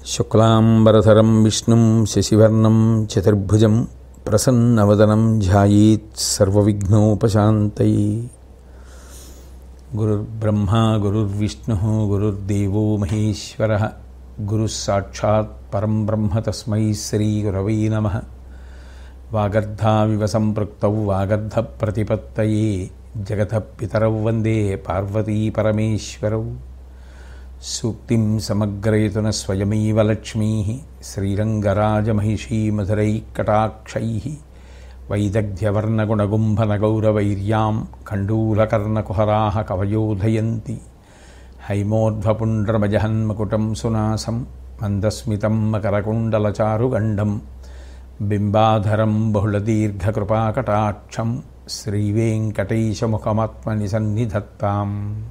శుక్లాంబరధరం విష్ణుం శశివర్ణం చతుర్భుజం ప్రసన్నవదనం ధ్యాయేత్ సర్వవిఘ్నోపశాంతయే. గురుర్బ్రహ్మా గురుర్విష్ణుః గురుర్దేవో మహేశ్వరః గురుః సాక్షాత్ పరం బ్రహ్మ తస్మై శ్రీ గురవై నమః. వాగర్ధావివ సంపృక్తౌ వాగర్ధ ప్రతిపత్తయే జగతః పితరౌ వందే పార్వతీ పరమేశ్వరౌ. సూక్తిం సమగ్రయతున స్వయమేవ లక్ష్మీ శ్రీరంగరాజమహిషీ మధురైకటాక్షైః వైదగ్ధ్యవర్ణగుణగుంభనగౌరవైర్యాం కండూలకర్ణకుహరాः కవయోధయంతి. హైమోర్ధ్వపుండ్రమజహన్మకుటం సునాసం మందస్మితం మకరకుండలచారుగండం బింబాధరం బహుళదీర్ఘకృపాకటాక్షం శ్రీవేంకటేశముఖమాత్మని సన్నిధత్తాం.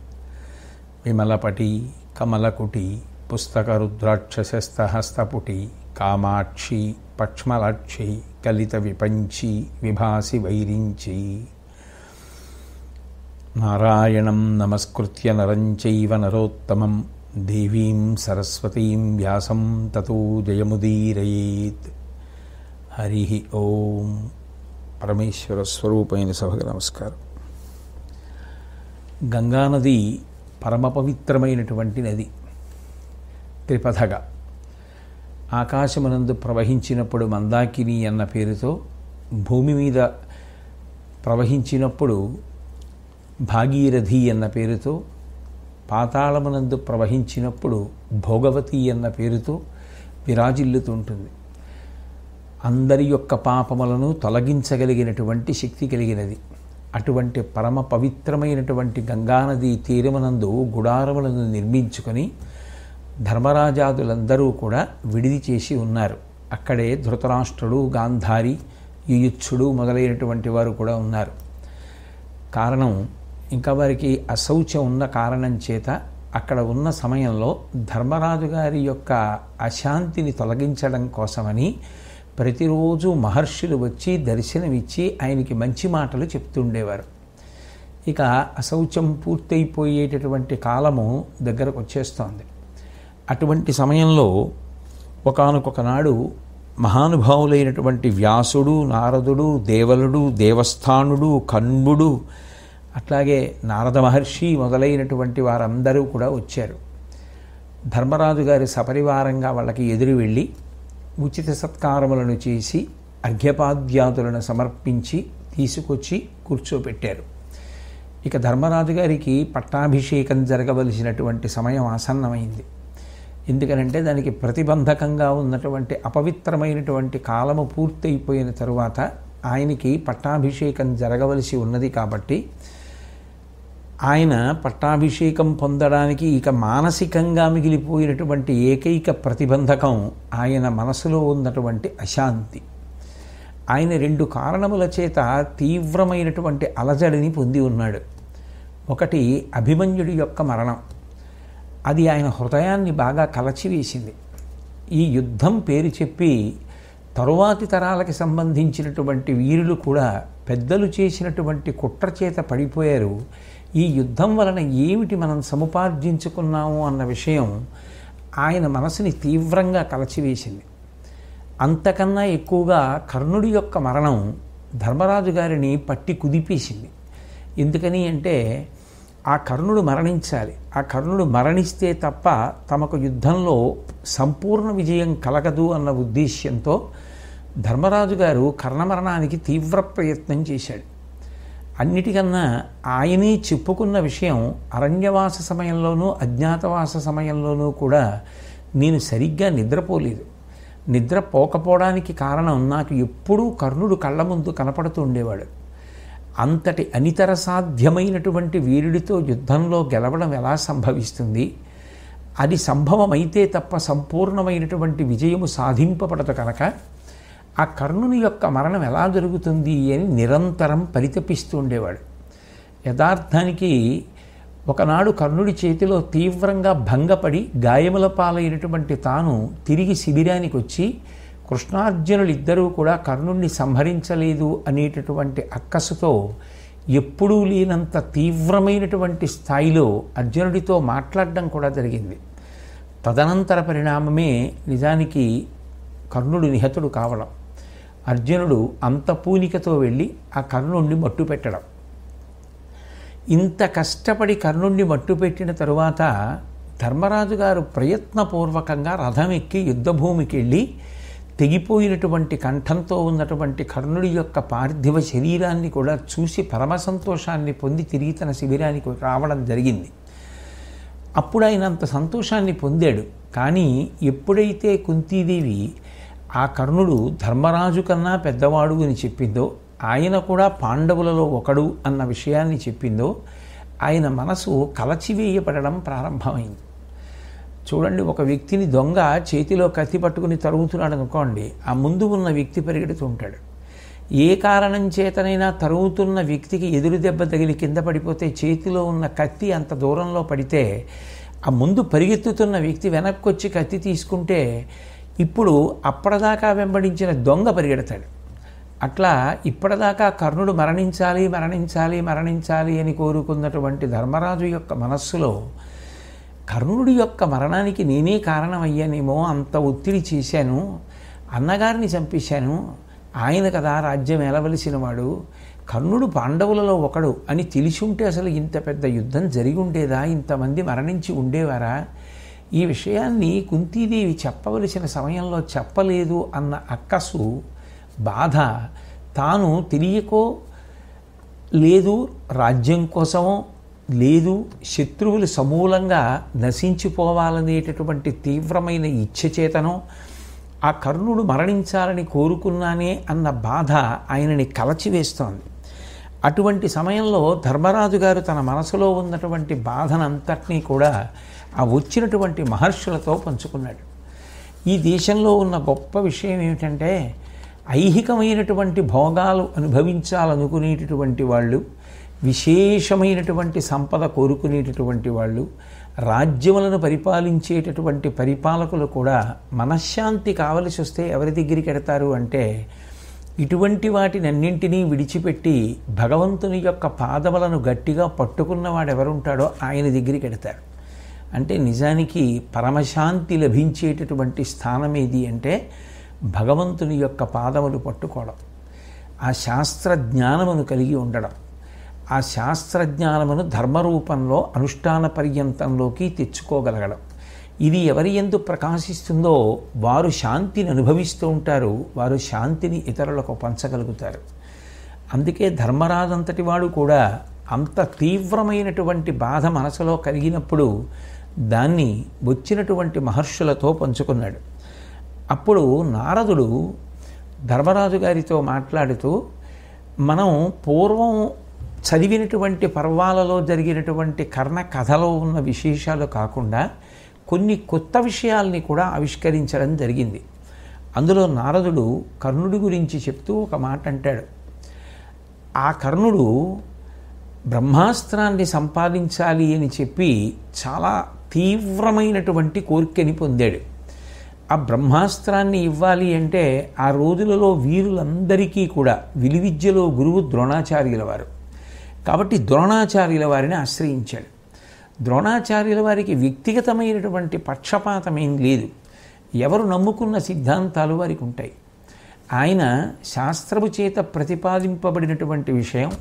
విమలపటి కమలకుటి పుస్తకరుద్రాక్షసస్తహస్తపుటి కామాక్షి పక్ష్మలాక్షి కలిత విపంచి విభాసి వైరించి. నారాయణం నమస్కృత్య నరం చైవ నరోత్తమం దేవీం సరస్వతీం వ్యాసం తతో జయముదీరయేత్. హరి ఓం. పరమేశ్వర స్వరూపైన సభకు నమస్కారం. గంగానది పరమ పవిత్రమైనటువంటి నది. త్రిపథగా ఆకాశమునందు ప్రవహించినప్పుడు మందాకిని అన్న పేరుతో, భూమి మీద ప్రవహించినప్పుడు భాగీరథి అన్న పేరుతో, పాతాళమునందు ప్రవహించినప్పుడు భోగవతి అన్న పేరుతో విరాజిల్లుతుంటుంది. అందరి యొక్క పాపములను తొలగించగలిగినటువంటి శక్తి కలిగినది. అటువంటి పరమ పవిత్రమైనటువంటి గంగానది తీరమునందు గుడారములను నిర్మించుకొని ధర్మరాజాదులందరూ కూడా విడిది చేసి ఉన్నారు. అక్కడే ధృతరాష్ట్రుడు, గాంధారి, యుయుత్సుడు మొదలైనటువంటి వారు కూడా ఉన్నారు. కారణం, ఇంకా వారికి అశౌచం ఉన్న కారణం చేత అక్కడ ఉన్న సమయంలో ధర్మరాజు గారి యొక్క అశాంతిని తొలగించడం కోసమని ప్రతిరోజు మహర్షులు వచ్చి దర్శనమిచ్చి ఆయనకి మంచి మాటలు చెప్తుండేవారు. ఇక అశౌచం పూర్తయిపోయేటటువంటి కాలము దగ్గరకు వచ్చేస్తోంది. అటువంటి సమయంలో ఒకానొక నాడు మహానుభావులైనటువంటి వ్యాసుడు, నారదుడు, దేవలుడు, దేవస్థానుడు, కణ్వుడు, అట్లాగే నారద మహర్షి మొదలైనటువంటి వారందరూ కూడా వచ్చారు. ధర్మరాజు గారి సపరివారంగా వాళ్ళకి ఎదురు వెళ్ళి ఉచిత సత్కారములను చేసి అర్ఘ్యపాద్యాదులను సమర్పించి తీసుకొచ్చి కూర్చోపెట్టారు. ఇక ధర్మరాజు గారికి పట్టాభిషేకం జరగవలసినటువంటి సమయం ఆసన్నమైంది. ఎందుకనంటే దానికి ప్రతిబంధకంగా ఉన్నటువంటి అపవిత్రమైనటువంటి కాలము పూర్తయిపోయిన తరువాత ఆయనకి పట్టాభిషేకం జరగవలసి ఉన్నది. కాబట్టి ఆయన పట్టాభిషేకం పొందడానికి ఇక మానసికంగా మిగిలిపోయినటువంటి ఏకైక ప్రతిబంధకం ఆయన మనసులో ఉన్నటువంటి అశాంతి. ఆయన రెండు కారణముల చేత తీవ్రమైనటువంటి అలజడిని పొంది ఉన్నాడు. ఒకటి, అభిమన్యుడి యొక్క మరణం. అది ఆయన హృదయాన్ని బాగా కలచివేసింది. ఈ యుద్ధం పేరు చెప్పి తరువాతి తరాలకి సంబంధించినటువంటి వీరులు కూడా పెద్దలు చేసినటువంటి కుట్ర చేత పడిపోయారు. ఈ యుద్ధం వలన ఏమిటి మనం సముపార్జించుకున్నాము అన్న విషయం ఆయన మనసుని తీవ్రంగా కలచివేసింది. అంతకన్నా ఎక్కువగా కర్ణుడి యొక్క మరణం ధర్మరాజు గారిని పట్టి కుదిపేసింది. ఎందుకని అంటే ఆ కర్ణుడు మరణించాలి. ఆ కర్ణుడు మరణిస్తే తప్ప తమకు యుద్ధంలో సంపూర్ణ విజయం కలగదు అన్న ఉద్దేశ్యంతో ధర్మరాజు గారు కర్ణమరణానికి తీవ్ర ప్రయత్నం చేశాడు. అన్నిటికన్నా ఆయనే చెప్పుకున్న విషయం, అరణ్యవాస సమయంలోనూ అజ్ఞాతవాస సమయంలోనూ కూడా నేను సరిగ్గా నిద్రపోలేదు. నిద్రపోకపోవడానికి కారణం, నాకు ఎప్పుడూ కర్ణుడు కళ్ళ ముందు కనపడుతూ ఉండేవాడు. అంతటి అనితర సాధ్యమైనటువంటి వీరుడితో యుద్ధంలో గెలవడం ఎలా సంభవిస్తుంది? అది సంభవమైతే తప్ప సంపూర్ణమైనటువంటి విజయము సాధింపబడదు కనుక ఆ కర్ణుని యొక్క మరణం ఎలా జరుగుతుంది అని నిరంతరం పరితపిస్తూ ఉండేవాడు. యథార్థానికి ఒకనాడు కర్ణుడి చేతిలో తీవ్రంగా భంగపడి గాయముల పాలైనటువంటి తాను తిరిగి శిబిరానికి వచ్చి కృష్ణార్జునులిద్దరూ కూడా కర్ణుడిని సంహరించలేదు అనేటటువంటి అక్కసుతో ఎప్పుడూ లేనంత తీవ్రమైనటువంటి స్థాయిలో అర్జునుడితో మాట్లాడడం కూడా జరిగింది. తదనంతర పరిణామమే నిజానికి కర్ణుడు నిహతుడు కావడం. అర్జునుడు అంత పూనికతో వెళ్ళి ఆ కర్ణుడిని మట్టు పెట్టడం. ఇంత కష్టపడి కర్ణుడిని మట్టు పెట్టిన తరువాత ధర్మరాజు గారు ప్రయత్నపూర్వకంగా రథం ఎక్కి యుద్ధభూమికి వెళ్ళి తెగిపోయినటువంటి కంఠంతో ఉన్నటువంటి కర్ణుడి యొక్క పార్థివ శరీరాన్ని కూడా చూసి పరమ సంతోషాన్ని పొంది తిరిగి తన శిబిరానికి రావడం జరిగింది. అప్పుడు ఆయన అంత సంతోషాన్ని పొందాడు. కానీ ఎప్పుడైతే కుంతీదేవి ఆ కర్ణుడు ధర్మరాజు కన్నా పెద్దవాడు అని చెప్పిందో, ఆయన కూడా పాండవులలో ఒకడు అన్న విషయాన్ని చెప్పిందో, ఆయన మనసు కలచివేయబడడం ప్రారంభమైంది. చూడండి, ఒక వ్యక్తిని దొంగ చేతిలో కత్తి పట్టుకుని తరుగుతున్నాడు అనుకోండి, ఆ ముందు ఉన్న వ్యక్తి పరిగెడుతుంటాడు. ఏ కారణం చేతనైనా తరుగుతున్న వ్యక్తికి ఎదురు దెబ్బ తగిలి కింద పడిపోతే చేతిలో ఉన్న కత్తి అంత దూరంలో పడితే ఆ ముందు పరిగెత్తుతున్న వ్యక్తి వెనక్కి వచ్చి కత్తి తీసుకుంటే ఇప్పుడు అప్పటిదాకా వెంబడించిన దొంగ పరిగెడతాడు. అట్లా ఇప్పటిదాకా కర్ణుడు మరణించాలి మరణించాలి మరణించాలి అని కోరుకున్నటువంటి ధర్మరాజు యొక్క మనస్సులో కర్ణుడి యొక్క మరణానికి నేనే కారణమయ్యానేమో, అంత ఒత్తిడి చేశాను, అన్నగారిని చంపేశాను, ఆయన కదా రాజ్యం ఏలవలసిన వాడు, కర్ణుడు పాండవులలో ఒకడు అని తెలిసి ఉంటే అసలు ఇంత పెద్ద యుద్ధం జరిగి ఉండేదా, ఇంతమంది మరణించి ఉండేవారా, ఈ విషయాన్ని కుంతీదేవి చెప్పవలసిన సమయంలో చెప్పలేదు అన్న అక్కసు, బాధ, తాను తెలియకో లేదు రాజ్యం కోసమో లేదు శత్రువులు సమూలంగా నశించిపోవాలనేటటువంటి తీవ్రమైన ఇచ్ఛ చేతనో ఆ కర్ణుడు మరణించాలని కోరుకున్నానే అన్న బాధ ఆయనని కలచివేస్తోంది. అటువంటి సమయంలో ధర్మరాజు గారు తన మనసులో ఉన్నటువంటి బాధనంతటినీ కూడా ఆ వచ్చినటువంటి మహర్షులతో పంచుకున్నాడు. ఈ దేశంలో ఉన్న గొప్ప విషయం ఏమిటంటే, ఐహికమైనటువంటి భోగాలు అనుభవించాలనుకునేటటువంటి వాళ్ళు, విశేషమైనటువంటి సంపద కోరుకునేటటువంటి వాళ్ళు, రాజ్యములను పరిపాలించేటటువంటి పరిపాలకులు కూడా మనశ్శాంతి కావలసి వస్తే ఎవరి దగ్గరికి ఎడతారు అంటే, ఇటువంటి వాటినన్నింటినీ విడిచిపెట్టి భగవంతుని యొక్క పాదములను గట్టిగా పట్టుకున్నవాడు ఎవరుంటాడో ఆయన దగ్గరికి ఎడతారు. అంటే నిజానికి పరమశాంతి లభించేటటువంటి స్థానం ఏది అంటే భగవంతుని యొక్క పాదములు పట్టుకోవడం, ఆ శాస్త్రజ్ఞానమును కలిగి ఉండడం, ఆ శాస్త్రజ్ఞానమును ధర్మరూపంలో అనుష్ఠాన పర్యంతంలోకి తెచ్చుకోగలగడం. ఇది ఎవరి యందు ప్రకాశిస్తుందో వారు శాంతిని అనుభవిస్తూ ఉంటారు, వారు శాంతిని ఇతరులకు పంచగలుగుతారు. అందుకే ధర్మరాజంతటి వాడు కూడా అంత తీవ్రమైనటువంటి బాధ మనసులో కలిగినప్పుడు దాన్ని వచ్చినటువంటి మహర్షులతో పంచుకున్నాడు. అప్పుడు నారదుడు ధర్మరాజు గారితో మాట్లాడుతూ, మనం పూర్వం చదివినటువంటి పర్వాలలో జరిగినటువంటి కర్ణ కథలో ఉన్న విశేషాలు కాకుండా కొన్ని కొత్త విషయాల్ని కూడా ఆవిష్కరించడం జరిగింది. అందులో నారదుడు కర్ణుడి గురించి చెప్తూ ఒక మాట అంటాడు. ఆ కర్ణుడు బ్రహ్మాస్త్రాన్ని సంపాదించాలి అని చెప్పి చాలా తీవ్రమైనటువంటి కోరికని పొందాడు. ఆ బ్రహ్మాస్త్రాన్ని ఇవ్వాలి అంటే ఆ రోజులలో వీరులందరికీ కూడా విలువిద్యలో గురువు ద్రోణాచార్యుల వారు. కాబట్టి ద్రోణాచార్యుల వారిని ఆశ్రయించాడు. ద్రోణాచార్యుల వారికి వ్యక్తిగతమైనటువంటి పక్షపాతం ఏం లేదు, ఎవరు నమ్ముకున్న సిద్ధాంతాలు వారికి ఉంటాయి. ఆయన శాస్త్రము చేత ప్రతిపాదింపబడినటువంటి విషయం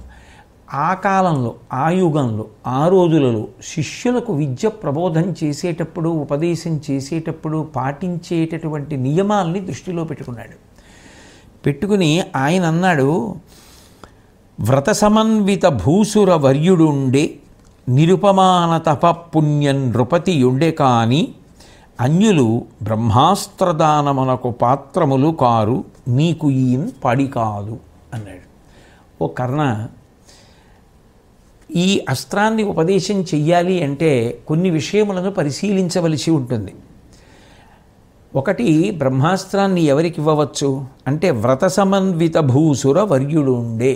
ఆ కాలంలో, ఆ యుగంలో, ఆ రోజులలో శిష్యులకు విద్య ప్రబోధం చేసేటప్పుడు, ఉపదేశం చేసేటప్పుడు పాటించేటటువంటి నియమాల్ని దృష్టిలో పెట్టుకుని ఆయన అన్నాడు, వ్రత సమన్విత భూసుర వర్యుడుండే నిరుపమాన తపపుణ్యం నృపతియుండే కాని అన్యులు బ్రహ్మాస్త్రదానమునకు పాత్రములు కారు నీకు ఈయన్ పడి కాదు అన్నాడు. ఓ కర్ణ, ఈ అస్త్రాన్ని ఉపదేశం చెయ్యాలి అంటే కొన్ని విషయములను పరిశీలించవలసి ఉంటుంది. ఒకటి, బ్రహ్మాస్త్రాన్ని ఎవరికి ఇవ్వవచ్చు అంటే వ్రత సమన్విత భూసుర వర్యుడుండే,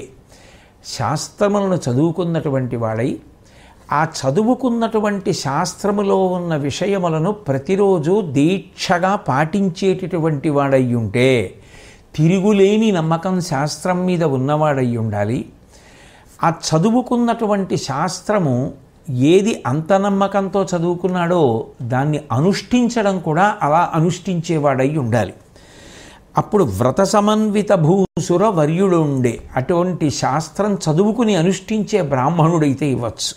శాస్త్రములను చదువుకున్నటువంటి వాడై ఆ చదువుకున్నటువంటి శాస్త్రములో ఉన్న విషయములను ప్రతిరోజు దీక్షగా పాటించేటటువంటి వాడై ఉంటే, తిరుగులేని నమ్మకం శాస్త్రం మీద ఉన్నవాడై ఉండాలి. ఆ చదువుకున్నటువంటి శాస్త్రము ఏది అంత నమ్మకంతో చదువుకున్నాడో దాన్ని అనుష్ఠించడం కూడా అలా అనుష్ఠించేవాడై ఉండాలి. అప్పుడు వ్రత సమన్విత భూసుర వర్యుడుండే అటువంటి శాస్త్రం చదువుకుని అనుష్ఠించే బ్రాహ్మణుడైతే ఇవ్వచ్చు.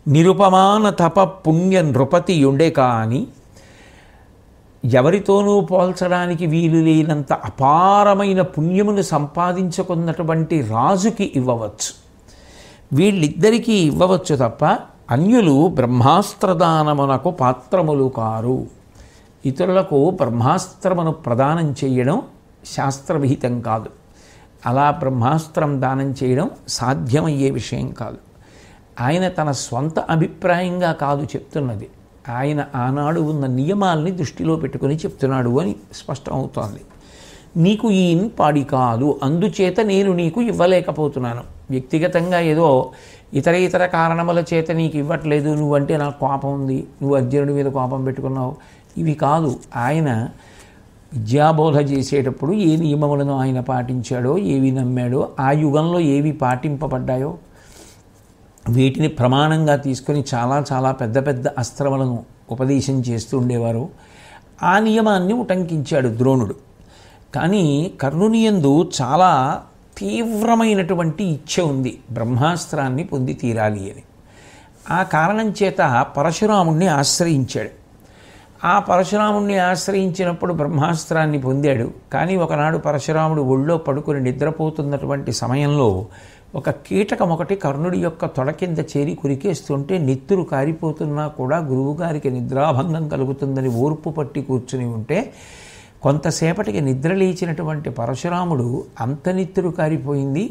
నిరుపమాన తప పుణ్య నృపతి ఉండే కానీ ఎవరితోనూ పోల్చడానికి వీలు లేనంత అపారమైన పుణ్యమును సంపాదించుకున్నటువంటి రాజుకి ఇవ్వవచ్చు. వీళ్ళిద్దరికీ ఇవ్వవచ్చు తప్ప అన్యులు బ్రహ్మాస్త్రదానమునకు పాత్రములు కారు. ఇతరులకు బ్రహ్మాస్త్రమును ప్రదానం చేయడం శాస్త్రవిహితం కాదు. అలా బ్రహ్మాస్త్రం దానం చేయడం సాధ్యమయ్యే విషయం కాదు. ఆయన తన స్వంత అభిప్రాయంగా కాదు చెప్తున్నది, ఆయన ఆనాడు ఉన్న నియమాల్ని దృష్టిలో పెట్టుకుని చెప్తున్నాడు అని స్పష్టమవుతోంది. నీకు ఈ పాడి కాదు, అందుచేత నేను నీకు ఇవ్వలేకపోతున్నాను. వ్యక్తిగతంగా ఏదో ఇతర కారణముల చేత నీకు ఇవ్వట్లేదు, నువ్వంటే నాకు కోపం ఉంది, నువ్వు అర్జునుడి మీద కోపం పెట్టుకున్నావు, ఇవి కాదు. ఆయన విద్యాబోధ చేసేటప్పుడు ఏ నియమములను ఆయన పాటించాడో, ఏవి నమ్మాడో, ఆ యుగంలో ఏవి పాటింపబడ్డాయో వీటిని ప్రమాణంగా తీసుకొని చాలా చాలా పెద్ద పెద్ద అస్త్రములను ఉపదేశం చేస్తూ ఉండేవారు. ఆ నియమాన్ని ఉటంకించాడు ద్రోణుడు. కానీ కర్ణుని యందు చాలా తీవ్రమైనటువంటి ఇచ్ఛ ఉంది, బ్రహ్మాస్త్రాన్ని పొంది తీరాలి అని. ఆ కారణం చేత పరశురాముణ్ణి ఆశ్రయించాడు. ఆ పరశురాముణ్ణి ఆశ్రయించినప్పుడు బ్రహ్మాస్త్రాన్ని పొందాడు. కానీ ఒకనాడు పరశురాముడు ఒళ్ళో పడుకుని నిద్రపోతున్నటువంటి సమయంలో ఒక కీటకం ఒకటి కర్ణుడి యొక్క తొడ కింద చేరి కురికేస్తుంటే నెత్తురు కారిపోతున్నా కూడా గురువుగారికి నిద్రాభంగం కలుగుతుందని ఓర్పు పట్టి కూర్చుని ఉంటే కొంతసేపటికి నిద్ర లేచినటువంటి పరశురాముడు అంత నెత్తురు కారిపోయింది,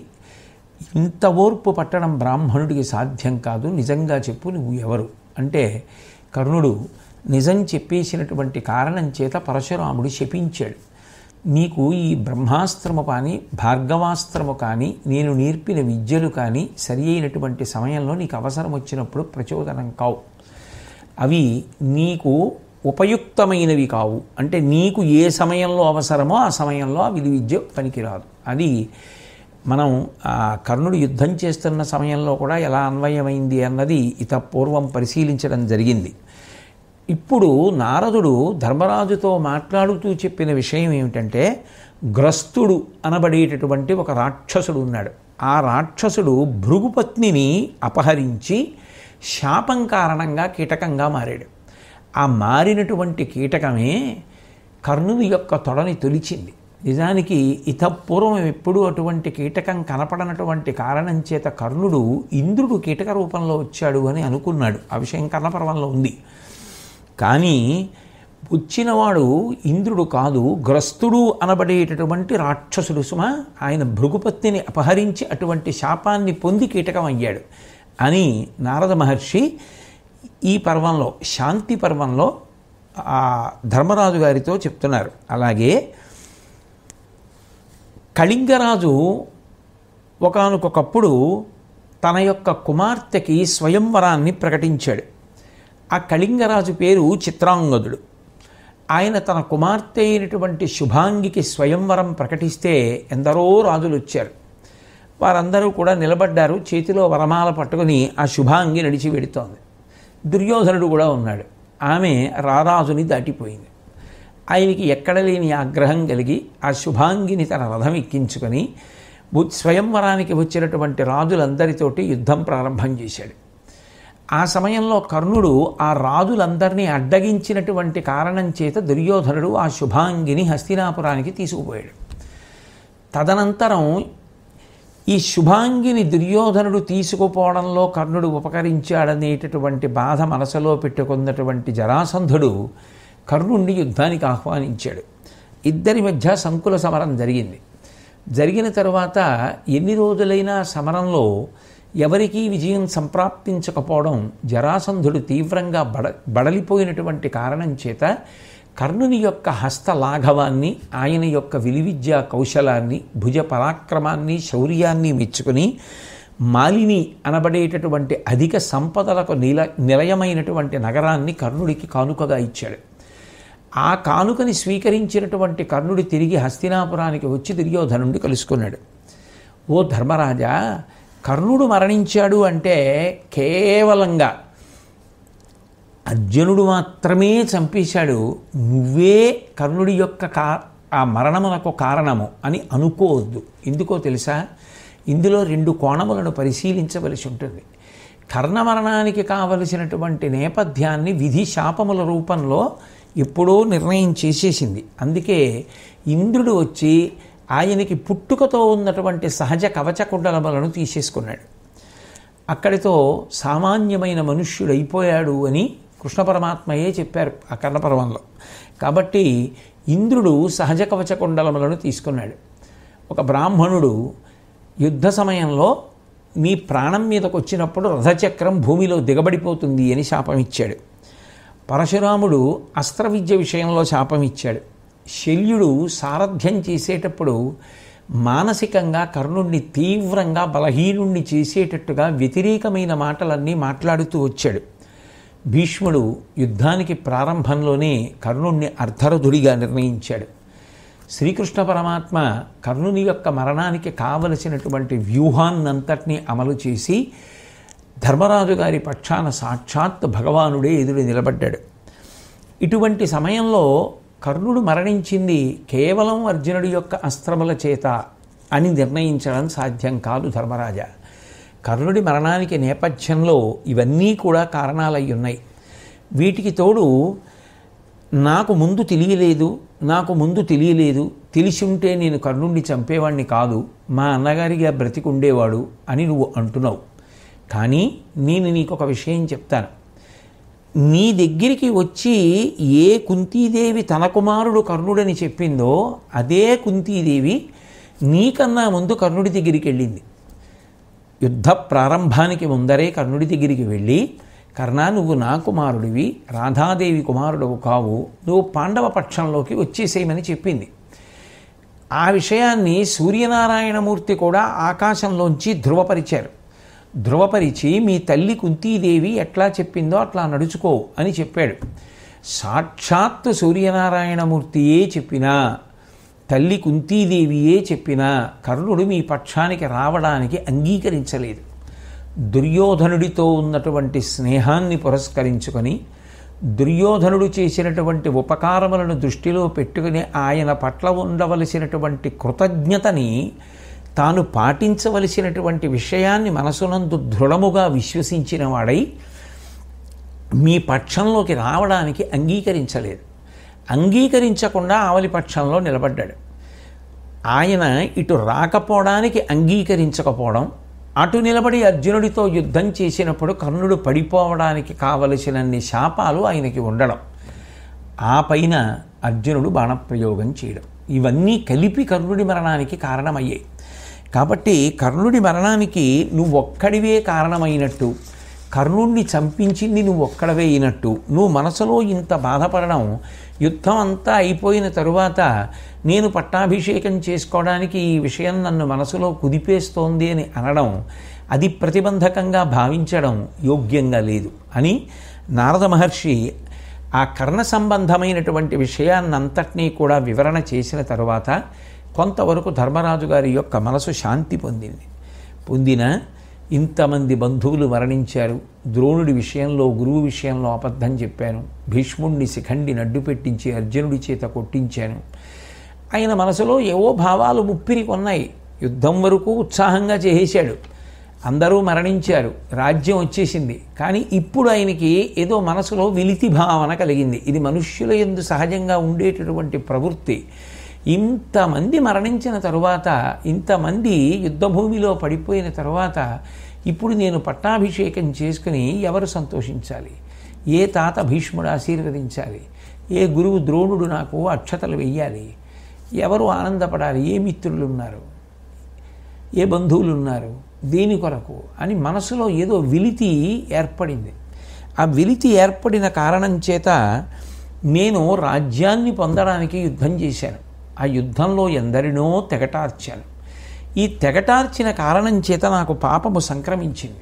ఇంత ఓర్పు పట్టడం బ్రాహ్మణుడికి సాధ్యం కాదు, నిజంగా చెప్పు నువ్వు ఎవరు అంటే కర్ణుడు నిజం చెప్పేసినటువంటి కారణం చేత పరశురాముడు శపించాడు. నీకు ఈ బ్రహ్మాస్త్రము కానీ భార్గవాస్త్రము కానీ నేను నేర్పిన విద్యలు కానీ సరి అయినటువంటి సమయంలో నీకు అవసరం వచ్చినప్పుడు ప్రచోదనం కావు, అవి నీకు ఉపయుక్తమైనవి కావు. అంటే నీకు ఏ సమయంలో అవసరమో ఆ సమయంలో ఆ విద్య పనికిరాదు. అది మనం కర్ణుడు యుద్ధం చేస్తున్న సమయంలో కూడా ఎలా అన్వయమైంది అన్నది పూర్వం పరిశీలించడం జరిగింది. ఇప్పుడు నారదుడు ధర్మరాజుతో మాట్లాడుతూ చెప్పిన విషయం ఏమిటంటే, గ్రస్తుడు అనబడేటటువంటి ఒక రాక్షసుడు ఉన్నాడు. ఆ రాక్షసుడు భృగుపత్నిని అపహరించి శాపం కారణంగా కీటకంగా మారాడు. ఆ మారినటువంటి కీటకమే కర్ణుని యొక్క తొడని తొలిచింది. నిజానికి పూర్వం ఎప్పుడూ అటువంటి కీటకం కనపడనటువంటి కారణం చేత కర్ణుడు ఇంద్రుడు కీటక రూపంలో వచ్చాడు అని అనుకున్నాడు. ఆ విషయం కర్ణపర్వంలో ఉంది. కానీ వచ్చినవాడు ఇంద్రుడు కాదు, గ్రస్తుడు అనబడేటటువంటి రాక్షసుడు సుమ. ఆయన భృగుపత్తిని అపహరించి అటువంటి శాపాన్ని పొంది కీటకం అయ్యాడు అని నారద మహర్షి ఈ పర్వంలో, శాంతి పర్వంలో ధర్మరాజు గారితో చెప్తున్నారు. అలాగే కళింగరాజు ఒకానొకప్పుడు తన యొక్క కుమార్తెకి స్వయంవరాన్ని ప్రకటించాడు. ఆ కళింగరాజు పేరు చిత్రాంగదుడు. ఆయన తన కుమార్తె అయినటువంటి శుభాంగికి స్వయంవరం ప్రకటిస్తే ఎందరో రాజులు వచ్చారు. వారందరూ కూడా నిలబడ్డారు, చేతిలో వరమాల పట్టుకుని ఆ శుభాంగి నడిచి వెడుతోంది. దుర్యోధనుడు కూడా ఉన్నాడు. ఆమె రారాజుని దాటిపోయింది. ఆయనకి ఎక్కడ లేని ఆగ్రహం కలిగి ఆ శుభాంగిని తన రథం ఎక్కించుకొని స్వయంవరానికి వచ్చినటువంటి రాజులందరితోటి యుద్ధం ప్రారంభం చేశాడు. ఆ సమయంలో కర్ణుడు ఆ రాజులందరినీ అడ్డగించినటువంటి కారణం చేత దుర్యోధనుడు ఆ శుభాంగిని హస్తినాపురానికి తీసుకుపోయాడు. తదనంతరం ఈ శుభాంగిని దుర్యోధనుడు తీసుకుపోవడంలో కర్ణుడు ఉపకరించాడనేటటువంటి బాధ మనసులో పెట్టుకున్నటువంటి జరాసంధుడు కర్ణుడిని యుద్ధానికి ఆహ్వానించాడు. ఇద్దరి మధ్య సంకుల సమరం జరిగింది. జరిగిన తరువాత ఎన్ని రోజులైనా సమరంలో ఎవరికీ విజయం సంప్రాప్తించకపోవడం జరాసంధుడు తీవ్రంగా బడలిపోయినటువంటి కారణం చేత కర్ణుని యొక్క హస్తలాఘవాన్ని, ఆయన యొక్క విలువిద్యా కౌశలాన్ని, భుజ పరాక్రమాన్ని, శౌర్యాన్ని మెచ్చుకుని మాలిని అనబడేటటువంటి అధిక సంపదలకు నిలయమైనటువంటి నగరాన్ని కర్ణుడికి కానుకగా ఇచ్చాడు. ఆ కానుకని స్వీకరించినటువంటి కర్ణుడు తిరిగి హస్తినాపురానికి వచ్చి దుర్యోధనుడిని కలుసుకున్నాడు. ఓ ధర్మరాజా, కర్ణుడు మరణించాడు అంటే కేవలంగా అర్జునుడు మాత్రమే చంపేశాడు, నువ్వే కర్ణుడి యొక్క ఆ మరణమునకు కారణము అని అనుకోవద్దు. ఎందుకో తెలుసా? ఇందులో 2 కోణములను పరిశీలించవలసి ఉంటుంది. కర్ణ మరణానికి కావలసినటువంటి నేపథ్యాన్ని విధి శాపముల రూపంలో ఎప్పుడో నిర్ణయం చేసేసింది. అందుకే ఇంద్రుడు వచ్చి ఆయనకి పుట్టుకతో ఉన్నటువంటి సహజ కవచ కుండలములను తీసేసుకున్నాడు. అక్కడితో సామాన్యమైన మనుష్యుడు అయిపోయాడు అని కృష్ణ పరమాత్మయే చెప్పారు ఆ కర్ణపర్వంలో. కాబట్టి ఇంద్రుడు సహజ కవచ కుండలములను తీసుకున్నాడు. ఒక బ్రాహ్మణుడు యుద్ధ సమయంలో మీ ప్రాణం మీదకు వచ్చినప్పుడు రథచక్రం భూమిలో దిగబడిపోతుంది అని శాపం ఇచ్చాడు. పరశురాముడు అస్త్ర విద్య విషయంలో శాపం ఇచ్చాడు. శల్యుడు సారథ్యం చేసేటప్పుడు మానసికంగా కర్ణుణ్ణి తీవ్రంగా బలహీనుణ్ణి చేసేటట్టుగా వ్యతిరేకమైన మాటలన్నీ మాట్లాడుతూ వచ్చాడు. భీష్ముడు యుద్ధానికి ప్రారంభంలోనే కర్ణుణ్ణి అర్ధరథుడిగా నిర్ణయించాడు. శ్రీకృష్ణ పరమాత్మ కర్ణుని యొక్క మరణానికి కావలసినటువంటి వ్యూహాన్నంతటినీ అమలు చేసి ధర్మరాజు గారి పక్షాన సాక్షాత్ భగవానుడే ఎదురు నిలబడ్డాడు. ఇటువంటి సమయంలో కర్ణుడు మరణించింది కేవలం అర్జునుడి యొక్క అస్త్రముల చేత అని నిర్ణయించడం సాధ్యం కాదు ధర్మరాజా. కర్ణుడి మరణానికి నేపథ్యంలో ఇవన్నీ కూడా కారణాలై ఉన్నాయి. వీటికి తోడు నాకు ముందు తెలియలేదు, తెలిసి ఉంటే నేను కర్ణుడిని చంపేవాడిని కాదు, మా అన్నగారిగా బ్రతికుండేవాడు అని నువ్వు అంటున్నావు. కానీ నేను నీకు ఒక విషయం చెప్తాను. నీ దగ్గరికి వచ్చి ఏ కుంతీదేవి తన కుమారుడు కర్ణుడని చెప్పిందో అదే కుంతీదేవి నీకన్నా ముందు కర్ణుడి దగ్గరికి వెళ్ళింది. యుద్ధ ప్రారంభానికి ముందరే కర్ణుడి దగ్గరికి వెళ్ళి, కర్ణ, నువ్వు నా కుమారుడివి, రాధాదేవి కుమారుడవు కావు, నువ్వు పాండవ పక్షంలోకి వచ్చేసేయమని చెప్పింది. ఆ విషయాన్ని సూర్యనారాయణమూర్తి కూడా ఆకాశంలోంచి ధృవపరిచి మీ తల్లి కుంతీదేవి ఎట్లా చెప్పిందో అట్లా నడుచుకో అని చెప్పాడు. సాక్షాత్తు సూర్యనారాయణమూర్తియే చెప్పినా, తల్లి కుంతీదేవియే చెప్పినా కర్ణుడు మీ పక్షానికి రావడానికి అంగీకరించలేదు. దుర్యోధనుడితో ఉన్నటువంటి స్నేహాన్ని పురస్కరించుకొని, దుర్యోధనుడు చేసినటువంటి ఉపకారములను దృష్టిలో పెట్టుకుని ఆయన పట్ల ఉండవలసినటువంటి కృతజ్ఞతని, తాను పాటించవలసినటువంటి విషయాన్ని మనసునందు దృఢముగా విశ్వసించిన వాడై మీ పక్షంలోకి రావడానికి అంగీకరించలేదు. అంగీకరించకుండా ఆవలి పక్షంలో నిలబడ్డాడు. ఆయన ఇటు రాకపోవడానికి అంగీకరించకపోవడం, అటు నిలబడి అర్జునుడితో యుద్ధం చేసినప్పుడు కర్ణుడు పడిపోవడానికి కావలసినన్ని శాపాలు ఆయనకి ఉండడం, ఆ పైన అర్జునుడు బాణప్రయోగం చేయడం, ఇవన్నీ కలిపి కర్ణుడి మరణానికి కారణమయ్యాయి. కాబట్టి కర్ణుడి మరణానికి నువ్వొక్కడివే కారణమైనట్టు, కర్ణుడిని చంపించింది నువ్వొక్కడవే అయినట్టు నువ్వు మనసులో ఇంత బాధపడడం, యుద్ధం అంతా అయిపోయిన తరువాత నేను పట్టాభిషేకం చేసుకోవడానికి ఈ విషయం నన్ను మనసులో కుదిపేస్తోంది అని అనడం, అది ప్రతిబంధకంగా భావించడం యోగ్యంగా లేదు అని నారద మహర్షి ఆ కర్ణ సంబంధమైనటువంటి విషయాన్నంతటినీ కూడా వివరణ చేసిన తరువాత కొంతవరకు ధర్మరాజు గారి యొక్క మనసు శాంతి పొందిన ఇంతమంది బంధువులు మరణించారు, ద్రోణుడి విషయంలో గురువు విషయంలో అబద్ధం చెప్పాను, భీష్ముడిని శిఖండి నడ్డు పెట్టించి అర్జునుడి చేత కొట్టించాను, ఆయన మనసులో ఏవో భావాలు ముప్పిరి కొన్నాయి. యుద్ధం వరకు ఉత్సాహంగా చేసేశాడు, అందరూ మరణించారు, రాజ్యం వచ్చేసింది. కానీ ఇప్పుడు ఆయనకి ఏదో మనసులో విలితి భావన కలిగింది. ఇది మనుష్యుల యందు సహజంగా ఉండేటటువంటి ప్రవృత్తి. ఇంతమంది మరణించిన తరువాత, ఇంతమంది యుద్ధభూమిలో పడిపోయిన తరువాత ఇప్పుడు నేను పట్టాభిషేకం చేసుకుని ఎవరు సంతోషించాలి? ఏ తాత భీష్ముడు ఆశీర్వదించాలి? ఏ గురువు ద్రోణుడు నాకు అక్షతలు వెయ్యాలి? ఎవరు ఆనందపడాలి? ఏ మిత్రులు ఉన్నారు? ఏ బంధువులు ఉన్నారు? దేని కొరకు అని మనసులో ఏదో విలితి ఏర్పడింది. ఆ విలితి ఏర్పడిన కారణం చేత నేను రాజ్యాన్ని పొందడానికి యుద్ధం చేశాను. ఆ యుద్ధంలో ఎందరినో తెగటార్చాను. ఈ తెగటార్చిన కారణం చేత నాకు పాపము సంక్రమించింది.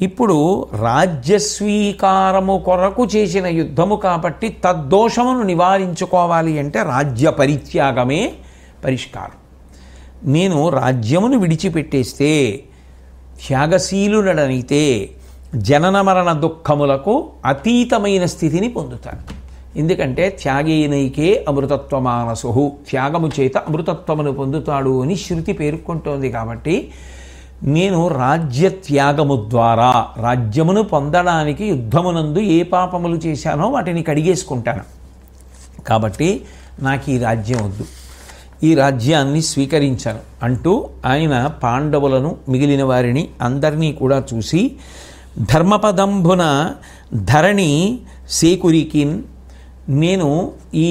ఇప్పుడు రాజ్యస్వీకారము కొరకు చేసిన యుద్ధము కాబట్టి తద్దోషమును నివారించుకోవాలి అంటే రాజ్య పరిత్యాగమే పరిష్కారం. నేను రాజ్యమును విడిచిపెట్టేస్తే త్యాగశీలుడనైతే జనన మరణ దుఃఖములకు అతీతమైన స్థితిని పొందుతారు. ఎందుకంటే త్యాగేనైకే అమృతత్వమానసు, త్యాగము చేత అమృతత్వమును పొందుతాడు అని శృతి పేర్కొంటోంది. కాబట్టి నేను రాజ్య త్యాగము ద్వారా రాజ్యమును పొందడానికి యుద్ధమునందు ఏ పాపములు చేశానో వాటిని కడిగేసుకుంటాను. కాబట్టి నాకు ఈ రాజ్యం వద్దు, ఈ రాజ్యాన్ని స్వీకరించాను అంటూ ఆయన పాండవులను మిగిలిన వారిని అందరినీ కూడా చూసి ధర్మపదంబున ధరణి సేకురికిన్, నేను ఈ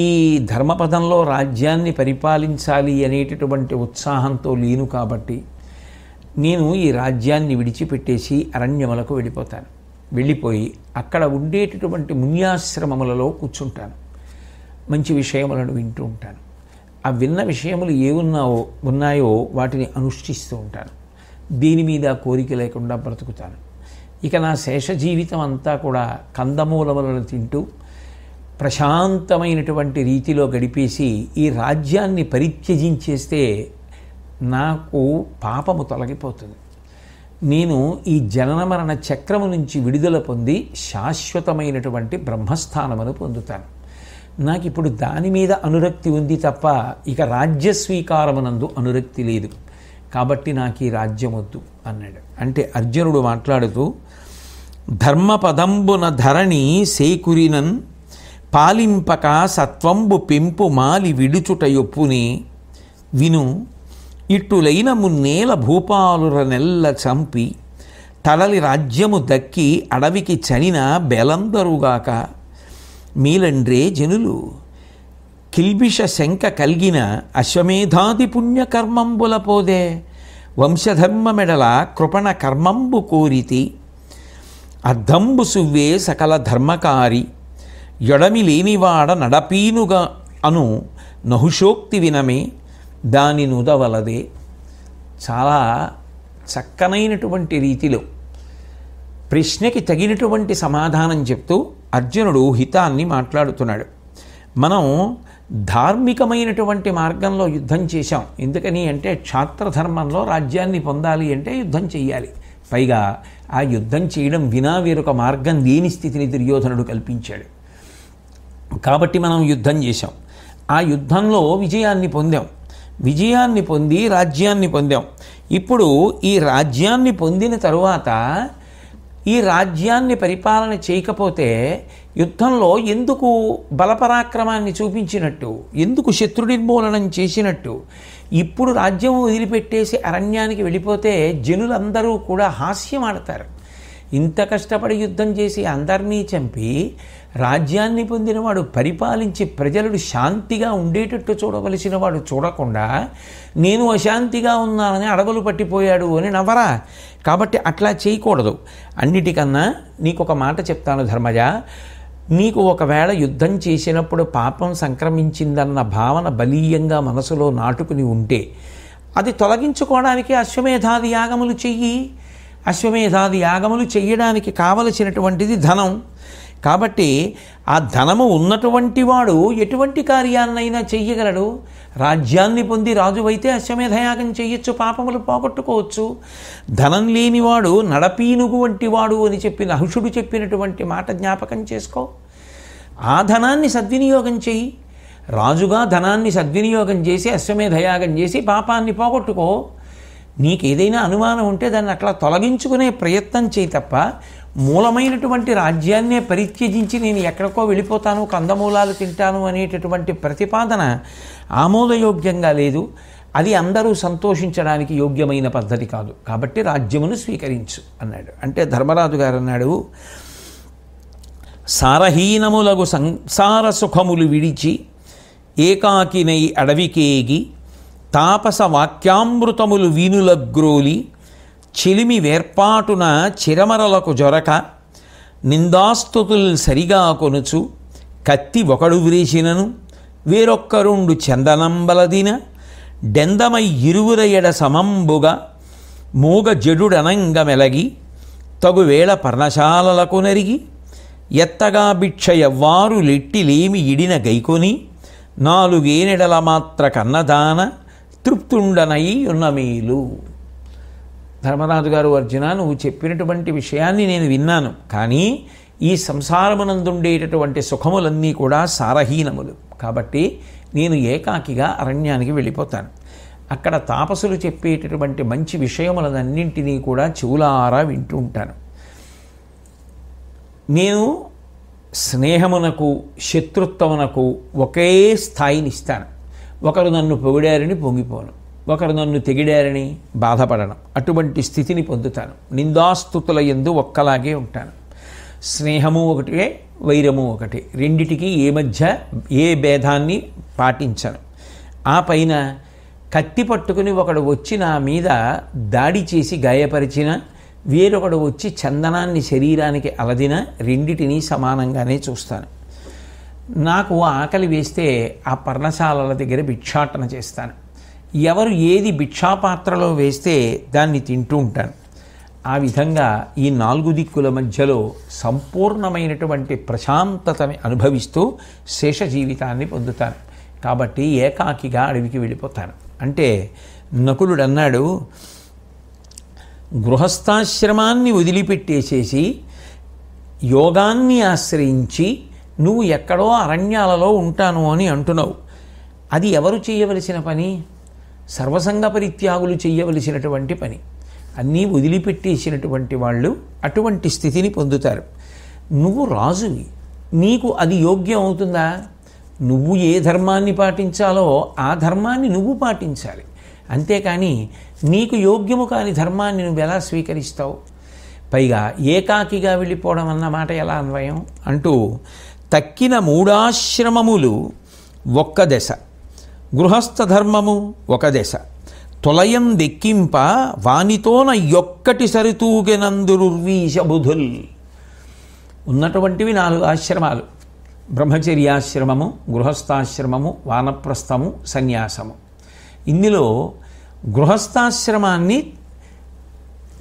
ధర్మపదంలో రాజ్యాన్ని పరిపాలించాలి అనేటటువంటి ఉత్సాహంతో లేను కాబట్టి నేను ఈ రాజ్యాన్ని విడిచిపెట్టేసి అరణ్యములకు వెళ్ళిపోతాను. వెళ్ళిపోయి అక్కడ ఉండేటటువంటి మున్యాశ్రమములలో కూర్చుంటాను. మంచి విషయములను వింటూ ఉంటాను. ఆ విన్న విషయములు ఉన్నాయో వాటిని అనుష్ఠిస్తూ ఉంటాను. దీని మీద కోరిక లేకుండా బ్రతుకుతాను. ఇక నా శేష జీవితం అంతా కూడా కందమూలములను తింటూ ప్రశాంతమైనటువంటి రీతిలో గడిపేసి ఈ రాజ్యాన్ని పరిత్యజించేస్తే నాకు పాపము తొలగిపోతుంది. నేను ఈ జనన మరణ చక్రము నుంచి విడుదల పొంది శాశ్వతమైనటువంటి బ్రహ్మస్థానమును పొందుతాను. నాకు ఇప్పుడు దాని మీద అనురక్తి ఉంది తప్ప ఇక రాజ్య స్వీకారమునందు అనురక్తి లేదు. కాబట్టి నాకు ఈ రాజ్యం వద్దు అన్నాడు. అంటే అర్జునుడు మాట్లాడుతూ ధర్మపదంబున ధరణి సేకురినన్ పాలింపక సత్వంబు పెంపు మాలి విడుచుట యొప్పునే విను ఇట్టులైన మున్నేల భూపాలుర నెల్ల చంపి తలలి రాజ్యము దక్కి అడవికి చనిన బెలందరుగాక మీలండ్రే జనులు కిల్బిష శంక కలిగిన అశ్వమేధాది పుణ్యకర్మంబుల పోదే వంశధర్మ మెడల కృపణ కర్మంబు కోరితి అర్ధంబు సువ్వే సకల ధర్మకారి యొడమి లేనివాడ నడపీనుగా అను నహుషోక్తి వినమే దాని నుదవలదే. చాలా చక్కనైనటువంటి రీతిలో ప్రశ్నకి తగినటువంటి సమాధానం చెప్తూ అర్జునుడు హితాన్ని మాట్లాడుతున్నాడు. మనం ధార్మికమైనటువంటి మార్గంలో యుద్ధం చేశాం. ఎందుకని అంటే క్షాత్రధర్మంలో రాజ్యాన్ని పొందాలి అంటే యుద్ధం చెయ్యాలి. పైగా ఆ యుద్ధం చేయడం వినా వేరొక మార్గం లేని స్థితిని దుర్యోధనుడు కల్పించాడు. కాబట్టి మనం యుద్ధం చేశాం. ఆ యుద్ధంలో విజయాన్ని పొందాం. విజయాన్ని పొంది రాజ్యాన్ని పొందాం. ఇప్పుడు ఈ రాజ్యాన్ని పొందిన తరువాత ఈ రాజ్యాన్ని పరిపాలన చేయకపోతే యుద్ధంలో ఎందుకు బలపరాక్రమాన్ని చూపించినట్టు, ఎందుకు శత్రు నిర్మూలనం చేసినట్టు? ఇప్పుడు రాజ్యం వదిలిపెట్టేసి అరణ్యానికి వెళ్ళిపోతే జనులందరూ కూడా హాస్యం ఆడతారు. ఇంత కష్టపడి యుద్ధం చేసి అందరినీ చంపి రాజ్యాన్ని పొందినవాడు పరిపాలించి ప్రజలు శాంతిగా ఉండేటట్టు చూడవలసిన వాడు చూడకుండా నేను అశాంతిగా ఉన్నానని అడవులు పట్టిపోయాడు అని నవ్వరా? కాబట్టి అట్లా చేయకూడదు. అన్నిటికన్నా నీకు ఒక మాట చెప్తాను ధర్మజ, నీకు ఒకవేళ యుద్ధం చేసినప్పుడు పాపం సంక్రమించిందన్న భావన బలీయంగా మనసులో నాటుకుని ఉంటే అది తొలగించుకోవడానికి అశ్వమేధాది యాగములు చెయ్యి. అశ్వమేధాది యాగములు చెయ్యడానికి కావలసినటువంటిది ధనం. కాబట్టి ఆ ధనము ఉన్నటువంటి వాడు ఎటువంటి కార్యాన్నైనా చెయ్యగలడు. రాజ్యాన్ని పొంది రాజువైతే అశ్వమేధయాగం చెయ్యొచ్చు, పాపములు పోగొట్టుకోవచ్చు. ధనం లేనివాడు నడపీనుగు వంటి వాడు అని చెప్పి నహుషుడు చెప్పినటువంటి మాట జ్ఞాపకం చేసుకో. ఆ ధనాన్ని సద్వినియోగం చెయ్యి. రాజుగా ధనాన్ని సద్వినియోగం చేసి అశ్వమేధయాగం చేసి పాపాన్ని పోగొట్టుకో. నీకేదైనా అనుమానం ఉంటే దాన్ని అట్లా తొలగించుకునే ప్రయత్నం చేయి తప్ప మూలమైనటువంటి రాజ్యాన్నే పరిత్యజించి నేను ఎక్కడికో వెళ్ళిపోతాను, కందమూలాలు తింటాను అనేటటువంటి ప్రతిపాదన ఆమోదయోగ్యంగా లేదు. అది అందరూ సంతోషించడానికి యోగ్యమైన పద్ధతి కాదు. కాబట్టి రాజ్యమును స్వీకరించు అన్నాడు. అంటే ధర్మరాజు గారు అన్నాడు, సారహీనములగు సంసార సుఖములు విడిచి ఏకాకినై అడవికేగి తాపస వాక్యామృతములు వీనులగ్రోలి చెలిమి వేర్పాటున చిరమరలకు జొరక నిందాస్తుతులు సరిగా కొనుచు కత్తి ఒకడు వ్రేసినను వేరొక్కరుండు చందనంబలదిన డెందమై ఇరువుర ఎడ సమంబుగా మూగ జడుడనంగ మెలగి తగువేళ పర్ణశాలలకు నరిగి ఎత్తగా భిక్ష ఎవ్వారు లెట్టిలేమి ఇడిన గైకొని నాలుగేనెడల మాత్ర కన్నదాన తృప్తుండనై ఉన్న మేలు. ధర్మరాజు గారు, అర్జున నువ్వు చెప్పినటువంటి విషయాన్ని నేను విన్నాను, కానీ ఈ సంసారమునందుండేటటువంటి సుఖములన్నీ కూడా సారహీనములు, కాబట్టి నేను ఏకాకిగా అరణ్యానికి వెళ్ళిపోతాను. అక్కడ తాపసులు చెప్పేటటువంటి మంచి విషయములన్నింటినీ కూడా చెవులారా వింటూ ఉంటాను. నేను స్నేహమునకు శత్రుత్వమునకు ఒకే స్థాయిని ఇస్తాను. ఒకరు నన్ను పొగిడారని పొంగిపోను, ఒకరు నన్ను తెగిడారని బాధపడను, అటువంటి స్థితిని పొందుతాను. నిందాస్తుతుల యందు ఒక్కలాగే ఉంటాను. స్నేహము ఒకటే, వైరము ఒకటే, రెండిటికి ఏ భేదాన్ని పాటించను. ఆ పైన కత్తి పట్టుకుని ఒకడు వచ్చి నా మీద దాడి చేసి గాయపరిచిన, వేరొకడు వచ్చి చందనాన్ని శరీరానికి అలదిన, రెండిటినీ సమానంగానే చూస్తాను. నాకు ఆకలి వేస్తే ఆ పర్ణశాలల దగ్గర భిక్షాటన చేస్తాను. ఎవరు ఏది భిక్షాపాత్రలో వేస్తే దాన్ని తింటూ ఉంటాను. ఆ విధంగా ఈ 4 దిక్కుల మధ్యలో సంపూర్ణమైనటువంటి ప్రశాంతతని అనుభవిస్తూ శేష జీవితాన్ని పొందుతాను. కాబట్టి ఏకాకిగా అడవికి వెళ్ళిపోతాను. అంటే నకులుడు అన్నాడు, గృహస్థాశ్రమాన్ని వదిలిపెట్టేసేసి యోగాన్ని ఆశ్రయించి నువ్వు ఎక్కడో అరణ్యాలలో ఉంటాను అని అంటున్నావు. అది ఎవరు చేయవలసిన పని? సర్వసంగ పరిత్యాగులు చేయవలసినటువంటి పని. అన్నీ వదిలిపెట్టేసినటువంటి వాళ్ళు అటువంటి స్థితిని పొందుతారు. నువ్వు రాజువి, నీకు అది యోగ్యం అవుతుందా? నువ్వు ఏ ధర్మాన్ని పాటించాలో ఆ ధర్మాన్ని నువ్వు పాటించాలి. అంతేకాని నీకు యోగ్యము కాని ధర్మాన్ని నువ్వు ఎలా స్వీకరిస్తావు? పైగా ఏకాకిగా వెళ్ళిపోవడం అన్న మాట ఎలా అన్వయం అంటూ, తక్కిన 3 ఆశ్రమములు ఒక్క దశ, గృహస్థ ధర్మము ఒక దశ, తొలయం దెక్కింప వానితోన యొక్కటి సరితూగెనందురుర్వీశబుధుల్. ఉన్నటువంటివి 4 ఆశ్రమాలు: బ్రహ్మచర్యాశ్రమము, గృహస్థాశ్రమము, వానప్రస్థము, సన్యాసము. ఇందులో గృహస్థాశ్రమాన్ని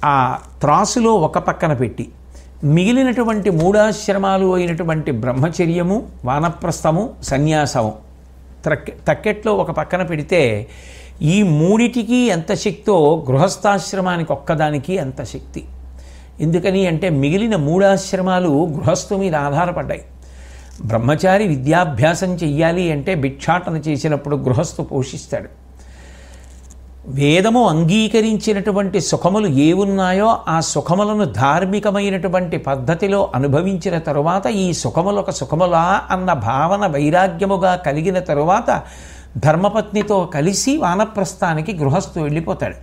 ఆ త్రాసులో ఒక పక్కన పెట్టి మిగిలినటువంటి 3 ఆశ్రమాలు అయినటువంటి బ్రహ్మచర్యము, వానప్రస్థము, సన్యాసము తక్కెట్లో ఒక పక్కన పెడితే ఈ 3టికి ఎంత శక్తో గృహస్థాశ్రమానికి ఒక్కదానికి అంత శక్తి. ఎందుకని అంటే మిగిలిన 3 ఆశ్రమాలు గృహస్థు మీద ఆధారపడ్డాయి. బ్రహ్మచారి విద్యాభ్యాసం చెయ్యాలి అంటే భిక్షాటన చేసినప్పుడు గృహస్థు పోషిస్తాడు. వేదము అంగీకరించినటువంటి సుఖములు ఏవున్నాయో ఆ సుఖములను ధార్మికమైనటువంటి పద్ధతిలో అనుభవించిన తరువాత ఈ సుఖములు ఒక సుఖములా అన్న భావన వైరాగ్యముగా కలిగిన తరువాత ధర్మపత్నితో కలిసి వానప్రస్థానికి గృహస్థు వెళ్ళిపోతాడు.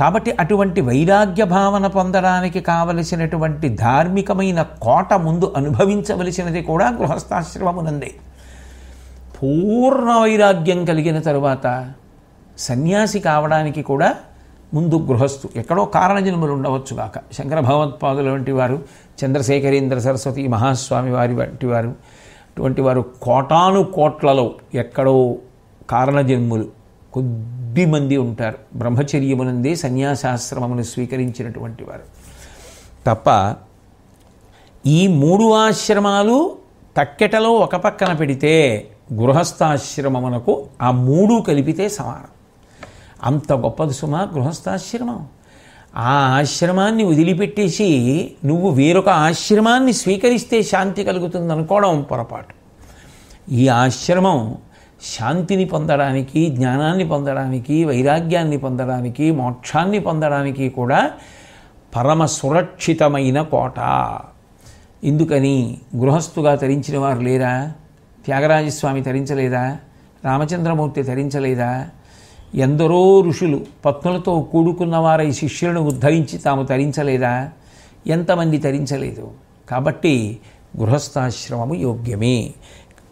కాబట్టి అటువంటి వైరాగ్య భావన పొందడానికి కావలసినటువంటి ధార్మికమైన కోట ముందు అనుభవించవలసినది కూడా గృహస్థాశ్రమమునందే. పూర్ణ వైరాగ్యం కలిగిన తరువాత సన్యాసి కావడానికి కూడా ముందు గృహస్థు. ఎక్కడో కారణజన్మలు ఉండవచ్చు కాక, శంకర భగవత్పాదుల వంటి వారు, చంద్రశేఖరేంద్ర సరస్వతి మహాస్వామి వారి వంటి వారు, అటువంటి వారు కోటాను కోట్లలో ఎక్కడో కారణజన్ములు కొద్ది మంది ఉంటారు. బ్రహ్మచర్యమునందే సన్యాసాశ్రమమును స్వీకరించినటువంటి వారు తప్ప ఈ 3 ఆశ్రమాలు తక్కెటలో ఒక పక్కన పెడితే గృహస్థాశ్రమమునకు ఆ 3 కలిపితే సమానం. అంత గొప్పది సుమా గృహస్థాశ్రమం. ఆ ఆశ్రమాన్ని వదిలిపెట్టేసి నువ్వు వేరొక ఆశ్రమాన్ని స్వీకరిస్తే శాంతి కలుగుతుందనుకోవడం పొరపాటు. ఈ ఆశ్రమం శాంతిని పొందడానికి, జ్ఞానాన్ని పొందడానికి, వైరాగ్యాన్ని పొందడానికి, మోక్షాన్ని పొందడానికి కూడా పరమ సురక్షితమైన కోట. ఎందుకని గృహస్థుగా తరించిన వారు లేరా? త్యాగరాజస్వామి తరించలేదా? రామచంద్రమూర్తి తరించలేదా? ఎందరో ఋషులు పత్నులతో కూడుకున్న వారై శిష్యులను ఉద్ధరించి తాము తరించలేదా? ఎంతమంది తరించలేదు? కాబట్టి గృహస్థాశ్రమము యోగ్యమే.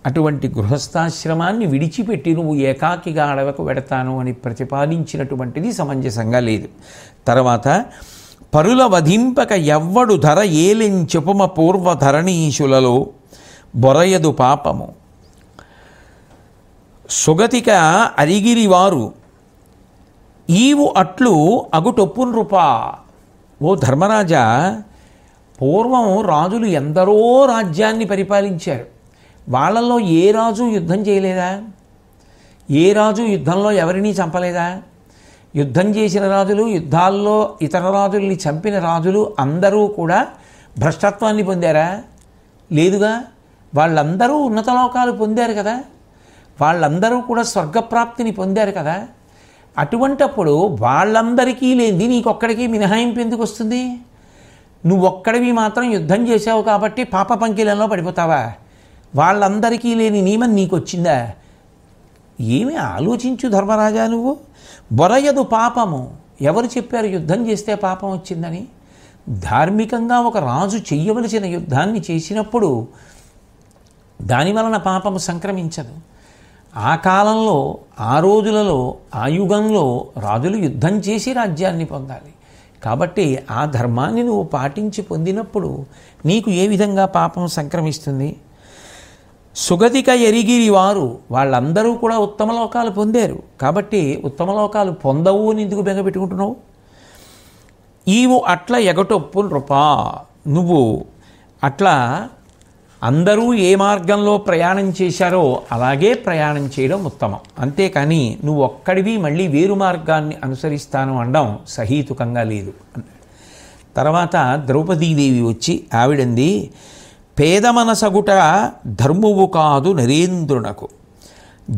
అటువంటి గృహస్థాశ్రమాన్ని విడిచిపెట్టి నువ్వు ఏకాకిగా అడవకు వెడతాను అని ప్రతిపాదించినటువంటిది సమంజసంగా లేదు. తర్వాత పరుల వధింపక ఎవ్వడు ధర ఏలెంచెపుమ పూర్వధరణీశులలో బొరయదు పాపము సుగతిక అరిగిరివారు ఈవు అట్లు అగుటొప్పున్ రూపా. ఓ ధర్మరాజా, పూర్వం రాజులు ఎందరో రాజ్యాన్ని పరిపాలించారు. వాళ్ళల్లో ఏ రాజు యుద్ధం చేయలేదా? ఏ రాజు యుద్ధంలో ఎవరినీ చంపలేదా? యుద్ధం చేసిన రాజులు, యుద్ధాల్లో ఇతర రాజుల్ని చంపిన రాజులు అందరూ కూడా భ్రష్టత్వాన్ని పొందారా? లేదుగా. వాళ్ళందరూ ఉన్నత లోకాలు పొందారు కదా, వాళ్ళందరూ కూడా స్వర్గప్రాప్తిని పొందారు కదా. అటువంటప్పుడు వాళ్ళందరికీ లేనిది నీకొక్కడికి మినహాయింపు ఎందుకు వస్తుంది? నువ్వొక్కడివి మాత్రం యుద్ధం చేసావు కాబట్టి పాప పంకిలంలో పడిపోతావా? వాళ్ళందరికీ లేని నియమం నీకు వచ్చిందా? ఏమి ఆలోచించు ధర్మరాజా, నువ్వు బొరయదు పాపము. ఎవరు చెప్పారు యుద్ధం చేస్తే పాపం వచ్చిందని? ధార్మికంగా ఒక రాజు చెయ్యవలసిన యుద్ధాన్ని చేసినప్పుడు దాని వలన పాపము సంక్రమించదు. ఆ కాలంలో, ఆ రోజులలో, ఆ యుగంలో రాజులు యుద్ధం చేసి రాజ్యాన్ని పొందాలి. కాబట్టి ఆ ధర్మాన్ని నువ్వు పాటించి పొందినప్పుడు నీకు ఏ విధంగా పాపం సంక్రమిస్తుంది? సుగతిక ఎరిగిరి వారు, వాళ్ళందరూ కూడా ఉత్తమ లోకాలు పొందారు కాబట్టి ఉత్తమ లోకాలు పొందవు అని ఎందుకు బెంగపెట్టుకుంటున్నావు? ఈవు అట్ల ఎగటొప్పు నృపా, నువ్వు అట్లా అందరూ ఏ మార్గంలో ప్రయాణం చేశారో అలాగే ప్రయాణం చేయడం ఉత్తమం. అంతేకాని నువ్వు ఒక్కడివి మళ్ళీ వేరు మార్గాన్ని అనుసరిస్తాను అనడం సహీతుకంగా లేదు. తర్వాత ద్రౌపదీదేవి వచ్చి ఆవిడంది, పేద మనసగుట ధర్మువు కాదు నరేంద్రునకు,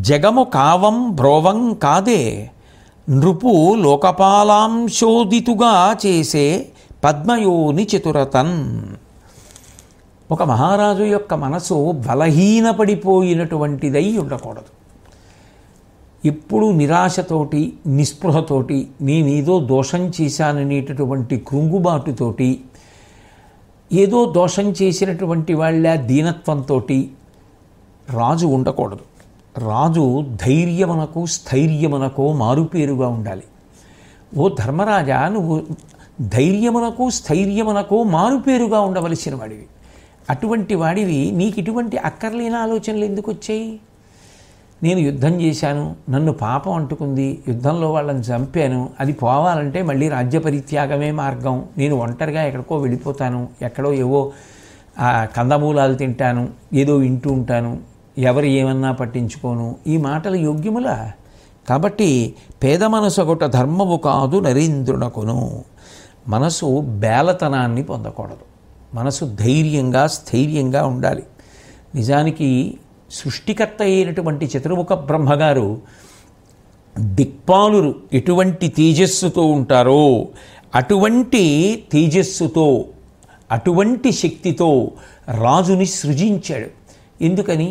జగము కావం బ్రోవం కాదే, నృపు లోకపాలాంశోదితుగా చేసే పద్మయోని చతురతన్. ఒక మహారాజు యొక్క మనసు బలహీనపడిపోయినటువంటిదై ఉండకూడదు. ఎప్పుడు నిరాశతోటి, నిస్పృహతోటి, నేనేదో దోషం చేశాననేటటువంటి కృంగుబాటుతోటి, ఏదో దోషం చేసినటువంటి వాళ్ళ దీనత్వంతో రాజు ఉండకూడదు. రాజు ధైర్యమునకు స్థైర్యమునకు మారుపేరుగా ఉండాలి. ఓ ధర్మరాజా, నువ్వు ధైర్యమునకు స్థైర్యమునకు మారుపేరుగా ఉండవలసిన వాడివి. అటువంటి వాడివి నీకు ఇటువంటి అక్కర్లేని ఆలోచనలు ఎందుకు వచ్చాయి? నేను యుద్ధం చేశాను, నన్ను పాపం అంటుకుంది, యుద్ధంలో వాళ్ళని చంపాను, అది పోవాలంటే మళ్ళీ రాజ్యపరిత్యాగమే మార్గం, నేను ఒంటరిగా ఎక్కడికో వెళ్ళిపోతాను, ఎక్కడో ఏవో కందమూలాలు తింటాను, ఏదో వింటూ ఉంటాను, ఎవరు ఏమన్నా పట్టించుకోను, ఈ మాటలు యోగ్యములా? కాబట్టి పేద మనసొకట ధర్మము కాదు నరేంద్రునకును. మనసు బేలతనాన్ని పొందకూడదు. మనసు ధైర్యంగా స్థైర్యంగా ఉండాలి. నిజానికి సృష్టికర్త అయినటువంటి చతుర్ముఖ బ్రహ్మగారు దిక్పాలురు ఎటువంటి తేజస్సుతో ఉంటారో అటువంటి తేజస్సుతో, అటువంటి శక్తితో రాజుని సృజించాడు. ఎందుకని?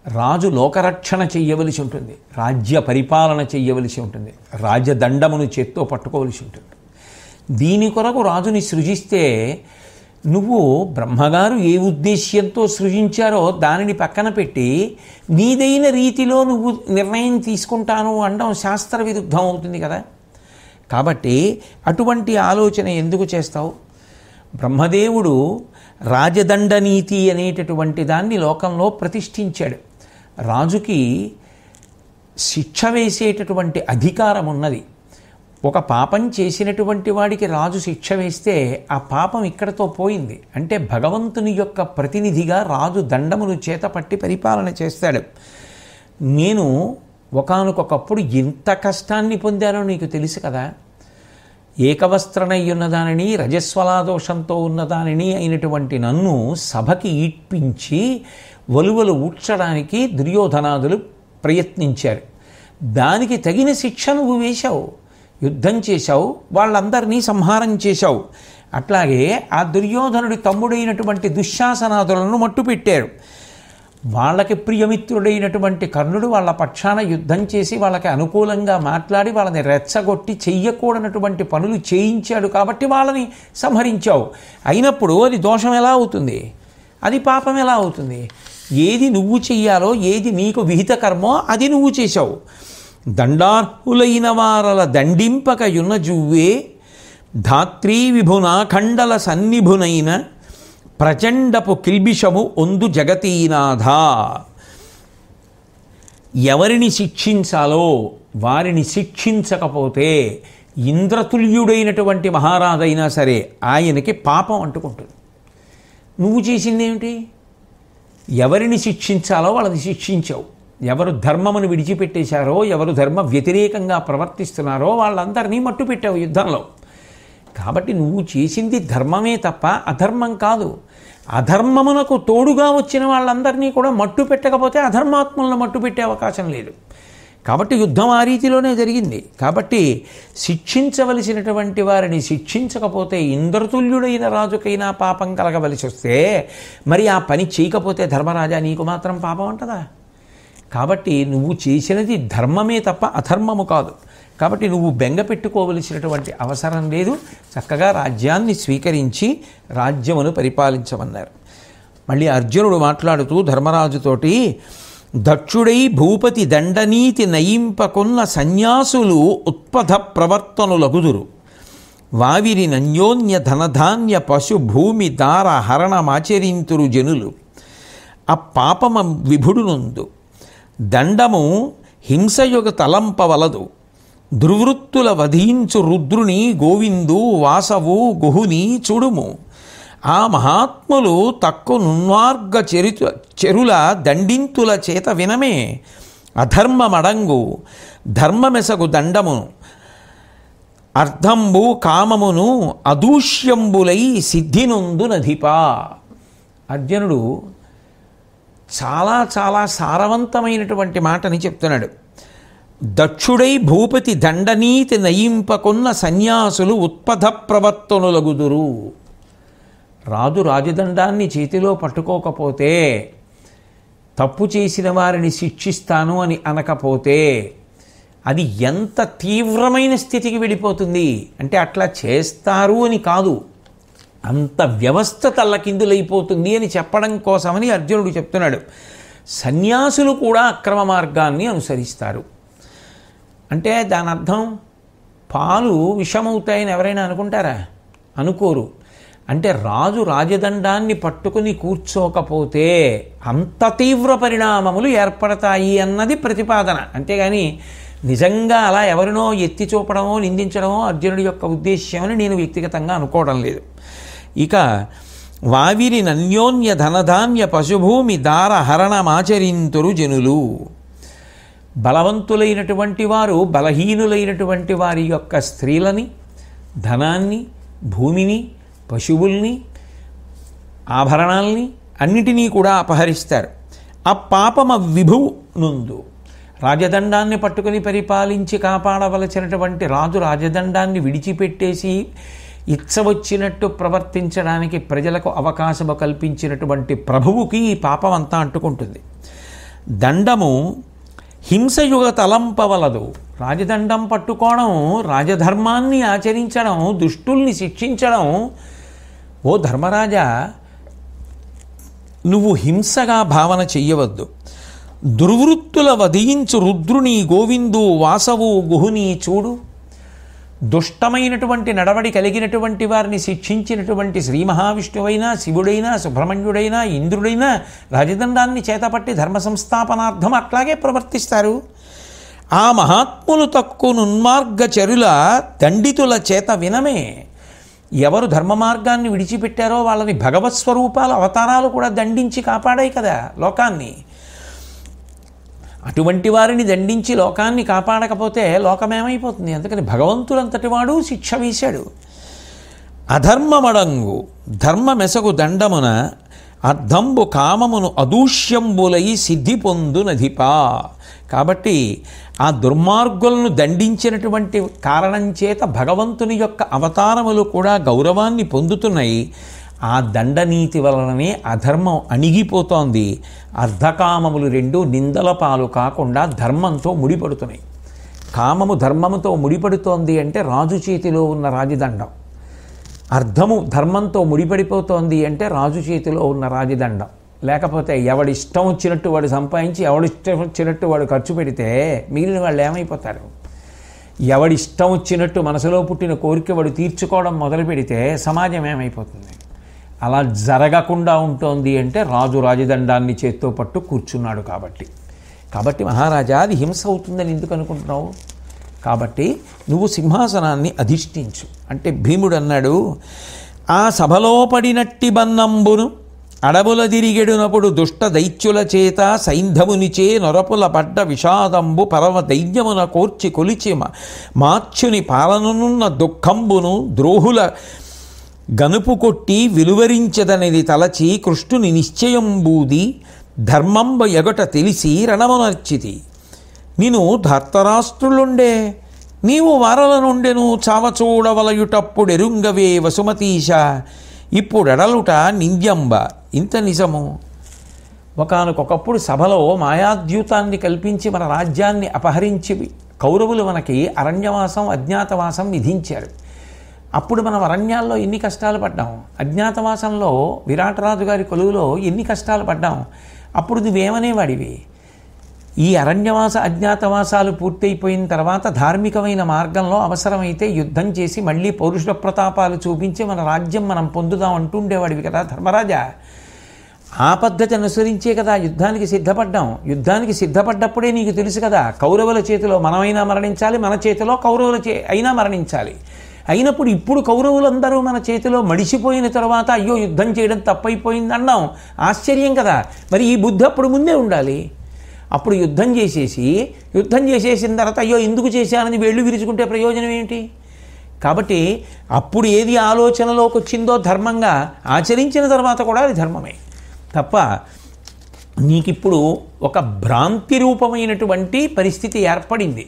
రాజు లోకరక్షణ చెయ్యవలసి ఉంటుంది, రాజ్య పరిపాలన చెయ్యవలసి ఉంటుంది, రాజదండమును చేత్తో పట్టుకోవలసి ఉంటుంది. దీని కొరకు రాజుని సృజిస్తే నువ్వు బ్రహ్మగారు ఏ ఉద్దేశ్యంతో సృజించారో దానిని పక్కన పెట్టి నీదైన రీతిలో నువ్వు నిర్ణయం తీసుకుంటాను అనడం శాస్త్ర విరుద్ధం అవుతుంది కదా. కాబట్టి అటువంటి ఆలోచన ఎందుకు చేస్తావు? బ్రహ్మదేవుడు రాజదండ నీతి అనేటటువంటి దాన్ని లోకంలో ప్రతిష్ఠించాడు. రాజుకి శిక్ష వేసేటటువంటి అధికారం ఉన్నది. ఒక పాపం చేసినటువంటి వాడికి రాజు శిక్ష వేస్తే ఆ పాపం ఇక్కడతో పోయింది. అంటే భగవంతుని యొక్క ప్రతినిధిగా రాజు దండమును చేతపట్టి పరిపాలన చేస్తాడు. నేను ఒకానొకప్పుడు ఎంత కష్టాన్ని పొందానో నీకు తెలుసు కదా. ఏకవస్త్రనై ఉన్నదానిని, రజస్వలాదోషంతో ఉన్నదానిని అయినటువంటి నన్ను సభకి ఈడ్పించి వలువలు ఊడ్చడానికి దుర్యోధనాదులు ప్రయత్నించారు. దానికి తగిన శిక్ష నువ్వు వేశావు, యుద్ధం చేశావు, వాళ్ళందరినీ సంహారం చేశావు. అట్లాగే ఆ దుర్యోధనుడి తమ్ముడైనటువంటి దుశ్శాసనాదులను మట్టుపెట్టారు. వాళ్ళకి ప్రియమిత్రుడైనటువంటి కర్ణుడు వాళ్ళ పక్షాన యుద్ధం చేసి వాళ్ళకి అనుకూలంగా మాట్లాడి వాళ్ళని రెచ్చగొట్టి చెయ్యకూడనటువంటి పనులు చేయించాడు కాబట్టి వాళ్ళని సంహరించావు. అయినప్పుడు అది దోషం ఎలా అవుతుంది? అది పాపం ఎలా అవుతుంది? ఏది నువ్వు చెయ్యాలో, ఏది నీకు విహిత కర్మో అది నువ్వు చేశావు. దండార్హులైన వారల దండింపక యున్న జువ్వే, ధాత్రీ విభునా ఖండల సన్నిభునైన ప్రచండపు కిల్బిషము ఒందు జగతీనాథ. ఎవరిని శిక్షించాలో వారిని శిక్షించకపోతే ఇంద్రతుల్యుడైనటువంటి మహారాజైనా సరే ఆయనకి పాపం అంటుకుంటుంది. నువ్వు చేసిందేమిటి? ఎవరిని శిక్షించాలో వాళ్ళని శిక్షించావు. ఎవరు ధర్మమును విడిచిపెట్టేశారో, ఎవరు ధర్మ వ్యతిరేకంగా ప్రవర్తిస్తున్నారో వాళ్ళందరినీ మట్టు పెట్టావు యుద్ధంలో. కాబట్టి నువ్వు చేసింది ధర్మమే తప్ప అధర్మం కాదు. అధర్మమునకు తోడుగా వచ్చిన వాళ్ళందరినీ కూడా మట్టు పెట్టకపోతే అధర్మాత్మలను మట్టు పెట్టే అవకాశం లేదు. కాబట్టి యుద్ధం ఆ రీతిలోనే జరిగింది. కాబట్టి శిక్షించవలసినటువంటి వారిని శిక్షించకపోతే ఇంద్రతుల్యుడైన రాజుకైనా పాపం కలగవలసి వస్తే మరి ఆ పని చేయకపోతే ధర్మరాజా నీకు మాత్రం పాపం అంటదా? కాబట్టి నువ్వు చేసినది ధర్మమే తప్ప అధర్మము కాదు. కాబట్టి నువ్వు బెంగ పెట్టుకోవలసినటువంటి అవసరం లేదు. చక్కగా రాజ్యాన్ని స్వీకరించి రాజ్యమును పరిపాలించమన్నారు. మళ్ళీ అర్జునుడు మాట్లాడుతూ ధర్మరాజుతోటి, దక్షుడై భూపతి దండనీతి నయింపకున్న సన్యాసులు ఉత్పథ ప్రవర్తనులగుదురు. వావిరి నన్యోన్య ధనధాన్య పశు భూమి దార హరణమాచరింతురు జనులు. ఆ పాపమ విభుడునుందు దండము హింసయుగ తలంపవలదు. దుర్వృత్తుల వధించు రుద్రుని గోవిందు వాసవు గుహుని చూడుము. ఆ మహాత్ములు తక్కు నున్మార్గ చెరుల దండింతుల చేత వినమే. అధర్మమడంగు ధర్మమెసగు దండమును అర్ధంబు కామమును అదూష్యంబులై సిద్ధినొందు నధిపా. అర్జునుడు చాలా చాలా సారవంతమైనటువంటి మాటని చెప్తున్నాడు. దక్షుడై భూపతి దండనీతి నయింపకున్న సన్యాసులు ఉత్పథ ప్రవర్తనులగుదురు. రాజు రాజదండాన్ని చేతిలో పట్టుకోకపోతే, తప్పు చేసిన వారిని శిక్షిస్తాను అని అనకపోతే అది ఎంత తీవ్రమైన స్థితికి వెళ్ళిపోతుంది అంటే, అట్లా చేస్తారు అని కాదు, అంత వ్యవస్థ తల్లకిందులైపోతుంది అని చెప్పడం కోసమని అర్జునుడు చెప్తున్నాడు. సన్యాసులు కూడా అక్రమ మార్గాన్ని అనుసరిస్తారు అంటే దాని అర్థం పాలు విషమవుతాయని ఎవరైనా అనుకుంటారా? అనుకోరు. అంటే రాజు రాజదండాన్ని పట్టుకుని కూర్చోకపోతే అంత తీవ్ర పరిణామములు ఏర్పడతాయి అన్నది ప్రతిపాదన. అంతేగాని నిజంగా అలా ఎవరినో ఎత్తి చూపడమో నిందించడమో అర్జునుడి యొక్క ఉద్దేశ్యం అని నేను వ్యక్తిగతంగా అనుకోవడం లేదు. ఇక వావిరి నన్యోన్య ధనధాన్య పశుభూమి దార హరణమాచరింతురు జనులు. బలవంతులైనటువంటి వారు బలహీనులైనటువంటి వారి యొక్క స్త్రీలని, ధనాన్ని, భూమిని, పశువుల్ని, ఆభరణాల్ని అన్నిటినీ కూడా అపహరిస్తారు. ఆ పాపమ విభువు నుందు రాజదండాన్ని పట్టుకుని పరిపాలించి కాపాడవలసినటువంటి రాజు రాజదండాన్ని విడిచిపెట్టేసి ఇచ్చవచ్చినట్టు ప్రవర్తించడానికి ప్రజలకు అవకాశము కల్పించినటువంటి ప్రభువుకి ఈ పాపం అంతా అంటుకుంటుంది. దండము హింసయుగ తలంపవలదు. రాజదండం పట్టుకోవడం, రాజధర్మాన్ని ఆచరించడం, దుష్టుల్ని శిక్షించడం. ఓ ధర్మరాజా, నువ్వు హింసగా భావన చెయ్యవద్దు. దుర్వృత్తుల వధించు రుద్రుని గోవిందు వాసవు గుహుని చూడు. దుష్టమైనటువంటి నడవడి కలిగినటువంటి వారిని శిక్షించినటువంటి శ్రీ మహావిష్ణువైనా, శివుడైనా, సుబ్రహ్మణ్యుడైనా, ఇంద్రుడైనా రాజదండాన్ని చేతపట్టి ధర్మ సంస్థాపనార్థం అట్లాగే ప్రవర్తిస్తారు. ఆ మహాత్ములు తక్కు నున్మార్గ చరుల దండితుల చేత వినమే. ఎవరు ధర్మ మార్గాన్ని విడిచిపెట్టారో వాళ్ళని భగవత్ స్వరూపాలు, అవతారాలు కూడా దండించి కాపాడాయి కదా లోకాన్ని. అటువంటి వారిని దండించి లోకాన్ని కాపాడకపోతే లోకమేమైపోతుంది? అందుకని భగవంతుడంతటి వాడు శిక్ష వేశాడు. అధర్మమడంగు ధర్మమెసగు దండమున అర్ధంబు కామమును అదూష్యంబులై సిద్ధి పొందు నధిపా. కాబట్టి ఆ దుర్మార్గులను దండించినటువంటి కారణం చేత భగవంతుని యొక్క అవతారములు కూడా గౌరవాన్ని పొందుతున్నాయి. ఆ దండనీతి వలననే అధర్మం అణిగిపోతోంది. అర్ధకామములు రెండు నిందల పాలు కాకుండా ధర్మంతో ముడిపడుతున్నాయి. కామము ధర్మముతో ముడిపడుతోంది అంటే రాజు చేతిలో ఉన్న రాజదండం, అర్ధము ధర్మంతో ముడిపడిపోతోంది అంటే రాజు చేతిలో ఉన్న రాజదండం. లేకపోతే ఎవడిష్టం వచ్చినట్టు వాడు సంపాదించి ఎవడిష్టం వచ్చినట్టు వాడు ఖర్చు పెడితే మిగిలిన వాళ్ళు ఏమైపోతారు? ఎవడిష్టం వచ్చినట్టు మనసులో పుట్టిన కోరిక వాడు తీర్చుకోవడం మొదలు పెడితే సమాజం ఏమైపోతుంది? అలా జరగకుండా ఉంటుంది అంటే రాజు రాజదండాన్ని చేత్తో పట్టు కూర్చున్నాడు కాబట్టి మహారాజా, అది హింస అవుతుందని ఎందుకు అనుకుంటున్నావు? కాబట్టి నువ్వు సింహాసనాన్ని అధిష్ఠించు అంటే భీముడు అన్నాడు, ఆ సభలో పడినట్టి బన్నంబును అడవుల దిరిగెడునప్పుడు దుష్ట దైత్యుల చేత సైంధవునిచే నొరపుల పడ్డ విషాదంబు పరమ దైన్యమున కోర్చి కొలిచి మార్చుని పాలననున్న దుఃఖంబును ద్రోహుల గనుపు కొట్టి విలువరించదనిది తలచి కృష్ణుని నిశ్చయంబూది ధర్మంబ ఎగట తెలిసి రణమునర్చితి. నేను ధర్తరాష్ట్రులుండే నీవు వారల నుండెను చావచూడవలయుటప్పుడెరుంగవే వసుమతీశ ఇప్పుడెడలుట నింద్యంబ ఇంత నిజము. ఒకానొకప్పుడు సభలో మాయాద్యూతాన్ని కల్పించి మన రాజ్యాన్ని అపహరించి కౌరవులు మనకి అరణ్యవాసం అజ్ఞాతవాసం విధించారు. అప్పుడు మనం అరణ్యాల్లో ఎన్ని కష్టాలు పడ్డాం, అజ్ఞాతవాసంలో విరాటరాజు గారి కొలువులో ఎన్ని కష్టాలు పడ్డాం. అప్పుడు నువ్వేమనేవాడివి? ఈ అరణ్యవాస అజ్ఞాతవాసాలు పూర్తయిపోయిన తర్వాత ధార్మికమైన మార్గంలో అవసరమైతే యుద్ధం చేసి మళ్ళీ పౌరుష ప్రతాపాలు చూపించి మన రాజ్యం మనం పొందుదాం అంటుండేవాడివి కదా ధర్మరాజా. ఆ పద్ధతి అనుసరించే కదా యుద్ధానికి సిద్ధపడ్డాం. యుద్ధానికి సిద్ధపడ్డప్పుడే నీకు తెలుసు కదా కౌరవుల చేతిలో మనమైనా మరణించాలి, మన చేతిలో కౌరవుల అయినా మరణించాలి. అయినప్పుడు ఇప్పుడు కౌరవులందరూ మన చేతిలో మడిసిపోయిన తర్వాత అయ్యో యుద్ధం చేయడం తప్పైపోయింది అన్నాం. ఆశ్చర్యం కదా. మరి ఈ బుద్ధి అప్పుడు ముందే ఉండాలి. అప్పుడు యుద్ధం చేసేసిన తర్వాత అయ్యో ఎందుకు చేశానని వేళ్ళు విరుచుకుంటే ప్రయోజనం ఏంటి? కాబట్టి అప్పుడు ఏది ఆలోచనలోకి వచ్చిందో ధర్మంగా ఆచరించిన తర్వాత కూడా అది ధర్మమే తప్ప నీకిప్పుడు ఒక భ్రాంతి రూపమైనటువంటి పరిస్థితి ఏర్పడింది.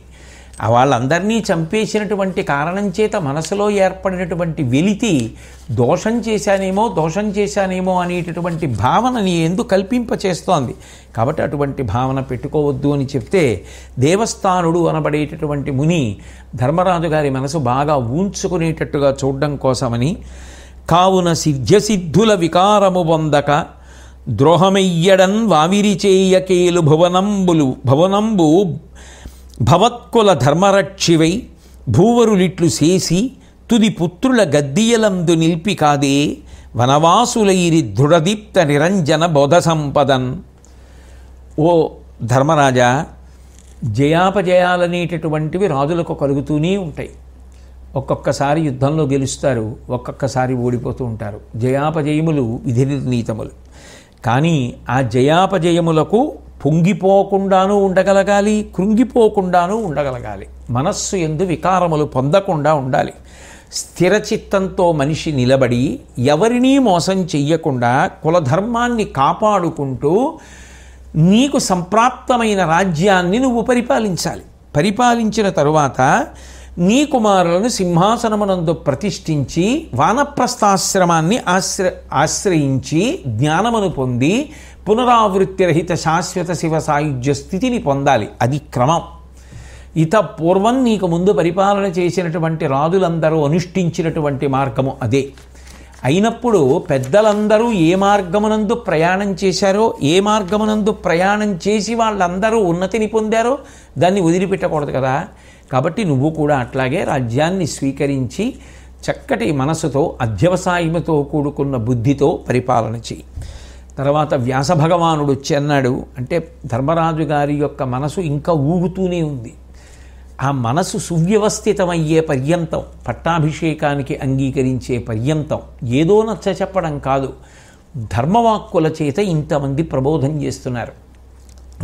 వాళ్ళందరినీ చంపేసినటువంటి కారణం చేత మనసులో ఏర్పడినటువంటి వెలితి దోషం చేశానేమో అనేటటువంటి భావన నీ ఎందుకు కల్పింపచేస్తోంది. కాబట్టి అటువంటి భావన పెట్టుకోవద్దు అని చెప్తే దేవస్థానుడు అనబడేటటువంటి ముని ధర్మరాజు గారి మనసు బాగా ఊంచుకునేటట్టుగా చూడడం కోసమని కావున సిద్ధ్యసిద్ధుల వికారము పొందక ద్రోహమెయ్యడన్ వావిరి చేయకేలు భువనంబు భవత్కుల ధర్మరక్షివై భూవరులిట్లు చేసి తుది పుత్రుల గద్దియలందు నిల్పి కాదే వనవాసులైరి దృఢదీప్త నిరంజన బోధ సంపదన్. ఓ ధర్మరాజా, జయాపజయాలనేటటువంటివి రాజులకు కలుగుతూనే ఉంటాయి. ఒక్కొక్కసారి యుద్ధంలో గెలుస్తారు, ఒక్కొక్కసారి ఓడిపోతూ ఉంటారు. జయాపజయములు విధి నిర్ణీతములు. కానీ ఆ జయాపజయములకు పొంగిపోకుండానూ ఉండగలగాలి, కృంగిపోకుండానూ ఉండగలగాలి. మనస్సు యందు వికారములు పొందకుండా ఉండాలి. స్థిరచిత్తంతో మనిషి నిలబడి ఎవరినీ మోసం చెయ్యకుండా కులధర్మాన్ని కాపాడుకుంటూ నీకు సంప్రాప్తమైన రాజ్యాన్ని నువ్వు పరిపాలించాలి. పరిపాలించిన తరువాత నీ కుమారులను సింహాసనమునందు ప్రతిష్ఠించి వానప్రస్థాశ్రమాన్ని ఆశ్రయించి జ్ఞానమును పొంది పునరావృత్తిరహిత శాశ్వత శివ సాయుధ్య స్థితిని పొందాలి. అది క్రమం. ఇత పూర్వం నీకు ముందు పరిపాలన చేసినటువంటి రాజులందరూ అనుష్ఠించినటువంటి మార్గము అదే. అయినప్పుడు పెద్దలందరూ ఏ మార్గమునందు ప్రయాణం చేశారో, ఏ మార్గమునందు ప్రయాణం చేసి వాళ్ళందరూ ఉన్నతిని పొందారో దాన్ని వదిలిపెట్టకూడదు కదా. కాబట్టి నువ్వు కూడా అట్లాగే రాజ్యాన్ని స్వీకరించి చక్కటి మనసుతో అధ్యవసాయముతో కూడుకున్న బుద్ధితో పరిపాలన చేయి. తర్వాత వ్యాస భగవానుడు వచ్చి అన్నాడు, అంటే ధర్మరాజు గారి యొక్క మనసు ఇంకా ఊగుతూనే ఉంది. ఆ మనసు సువ్యవస్థితమయ్యే పర్యంతం, పట్టాభిషేకానికి అంగీకరించే పర్యంతం ఏదో నచ్చ చెప్పడం కాదు, ధర్మవాక్కుల చేత ఇంతమంది ప్రబోధం చేస్తున్నారు.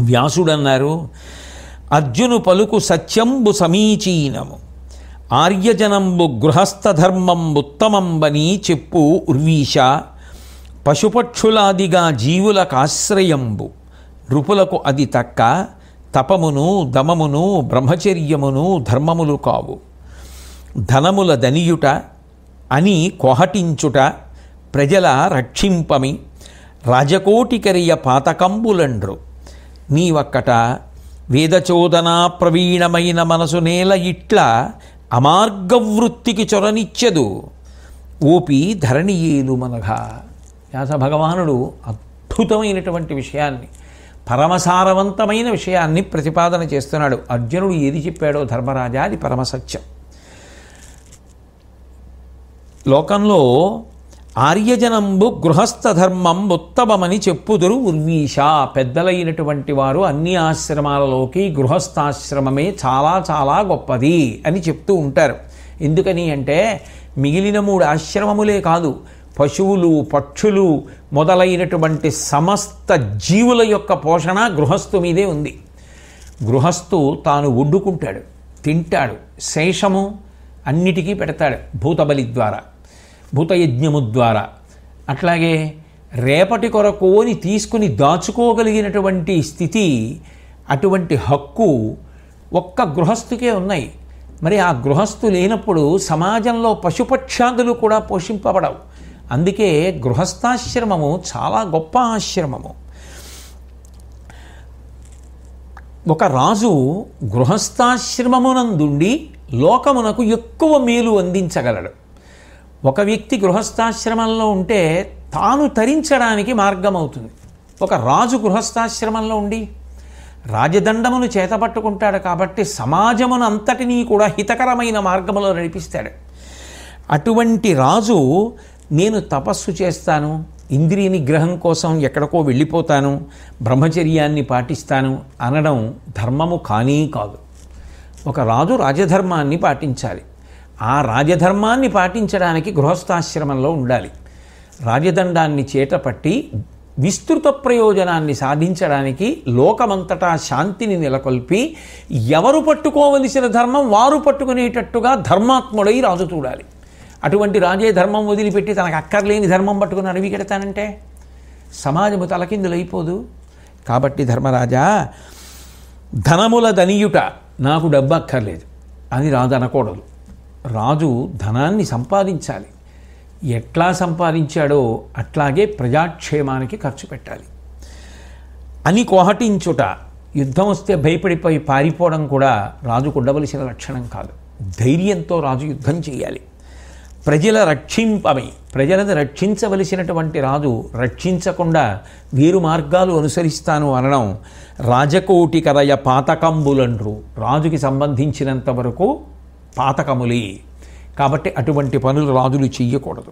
వ్యాసుడన్నారు, అర్జును పలుకు సత్యంబు సమీచీనము ఆర్యజనంబు గృహస్థధర్మంబుత్తమంబని చెప్పు ఉర్వీష పశుపక్షులాదిగా జీవులకు ఆశ్రయంబు నృపులకు అది తక్క తపమును దమమును బ్రహ్మచర్యమును ధర్మములు కావు. ధనముల దనియుట అని కొహటించుట ప్రజల రక్షింపమి రాజకోటికరియ పాతకంబులండ్రు. నీవక్కట వేదచోదనా ప్రవీణమైన మనసు నేల ఇట్ల అమార్గవృత్తికి చొరనిచ్చెదు ఓపి ధరణియేలు మనగా. వ్యాస భగవానుడు అద్భుతమైనటువంటి విషయాన్ని, పరమసారవంతమైన విషయాన్ని ప్రతిపాదన చేస్తున్నాడు. అర్జునుడు ఏది చెప్పాడో ధర్మరాజా అది పరమసత్యం. లోకంలో ఆర్యజనంబు గృహస్థధర్మం ఉత్తమమని చెప్పుదురు ఉర్వీష. పెద్దలైనటువంటి వారు అన్ని ఆశ్రమాలలోకి గృహస్థాశ్రమమే చాలా చాలా గొప్పది అని చెప్తూ ఉంటారు. ఎందుకని అంటే మిగిలిన 3 ఆశ్రమములే కాదు, పశువులు, పక్షులు మొదలైనటువంటి సమస్త జీవుల యొక్క పోషణ గృహస్థు మీదే ఉంది. గృహస్థు తాను వండుకుంటాడు, తింటాడు, శేషము అన్నిటికీ పెడతాడు భూతబలి ద్వారా, భూతయజ్ఞము ద్వారా. అట్లాగే రేపటి కొరకు అని తీసుకుని దాచుకోగలిగినటువంటి స్థితి, అటువంటి హక్కు ఒక్క గృహస్థుకే ఉన్నాయి. మరి ఆ గృహస్థు లేనప్పుడు సమాజంలో పశుపక్షాదులు కూడా పోషింపబడవు. అందుకే గృహస్థాశ్రమము చాలా గొప్ప ఆశ్రమము. ఒక రాజు గృహస్థాశ్రమమునందుండి లోకమునకు ఎక్కువ మేలు అందించగలడు. ఒక వ్యక్తి గృహస్థాశ్రమంలో ఉంటే తాను తరించడానికి మార్గం అవుతుంది. ఒక రాజు గృహస్థాశ్రమంలో ఉండి రాజదండమును చేతపట్టుకుంటాడు కాబట్టి సమాజమును అంతటినీ కూడా హితకరమైన మార్గములో నడిపిస్తాడు. అటువంటి రాజు నేను తపస్సు చేస్తాను, ఇంద్రియ నిగ్రహం కోసం ఎక్కడికో వెళ్ళిపోతాను, బ్రహ్మచర్యాన్ని పాటిస్తాను అనడం ధర్మము కానీ కాదు. ఒక రాజు రాజధర్మాన్ని పాటించాలి. ఆ రాజధర్మాన్ని పాటించడానికి గృహస్థాశ్రమంలో ఉండాలి. రాజదండాన్ని చేతపట్టి విస్తృత ప్రయోజనాన్ని సాధించడానికి, లోకమంతటా శాంతిని నెలకొల్పి ఎవరు పట్టుకోవలసిన ధర్మం వారు పట్టుకునేటట్టుగా ధర్మాత్ముడై రాజు చూడాలి. అటువంటి రాజే ధర్మం వదిలిపెట్టి తనకు అక్కర్లేని ధర్మం పట్టుకుని అడవి కెడతానంటే సమాజము తలకిందులైపోదు. కాబట్టి ధర్మరాజా, ధనముల దనియుట, నాకు డబ్బు అక్కర్లేదు అని రాజు అనకూడదు. రాజు ధనాన్ని సంపాదించాలి. ఎట్లా సంపాదించాడో అట్లాగే ప్రజాక్షేమానికి ఖర్చు పెట్టాలి అని కోహటించుట, యుద్ధం వస్తే భయపడిపోయి పారిపోవడం కూడా రాజుకు ఉండవలసిన లక్షణం కాదు. ధైర్యంతో రాజు యుద్ధం చేయాలి. ప్రజలను రక్షించవలసినటువంటి రాజు రక్షించకుండా వీరు మార్గాలు అనుసరిస్తాను అనడం రాజకోటికరయ పాతకంబులండ్రు. రాజుకి సంబంధించినంత వరకు పాతకములే. కాబట్టి అటువంటి పనులు రాజులు చెయ్యకూడదు.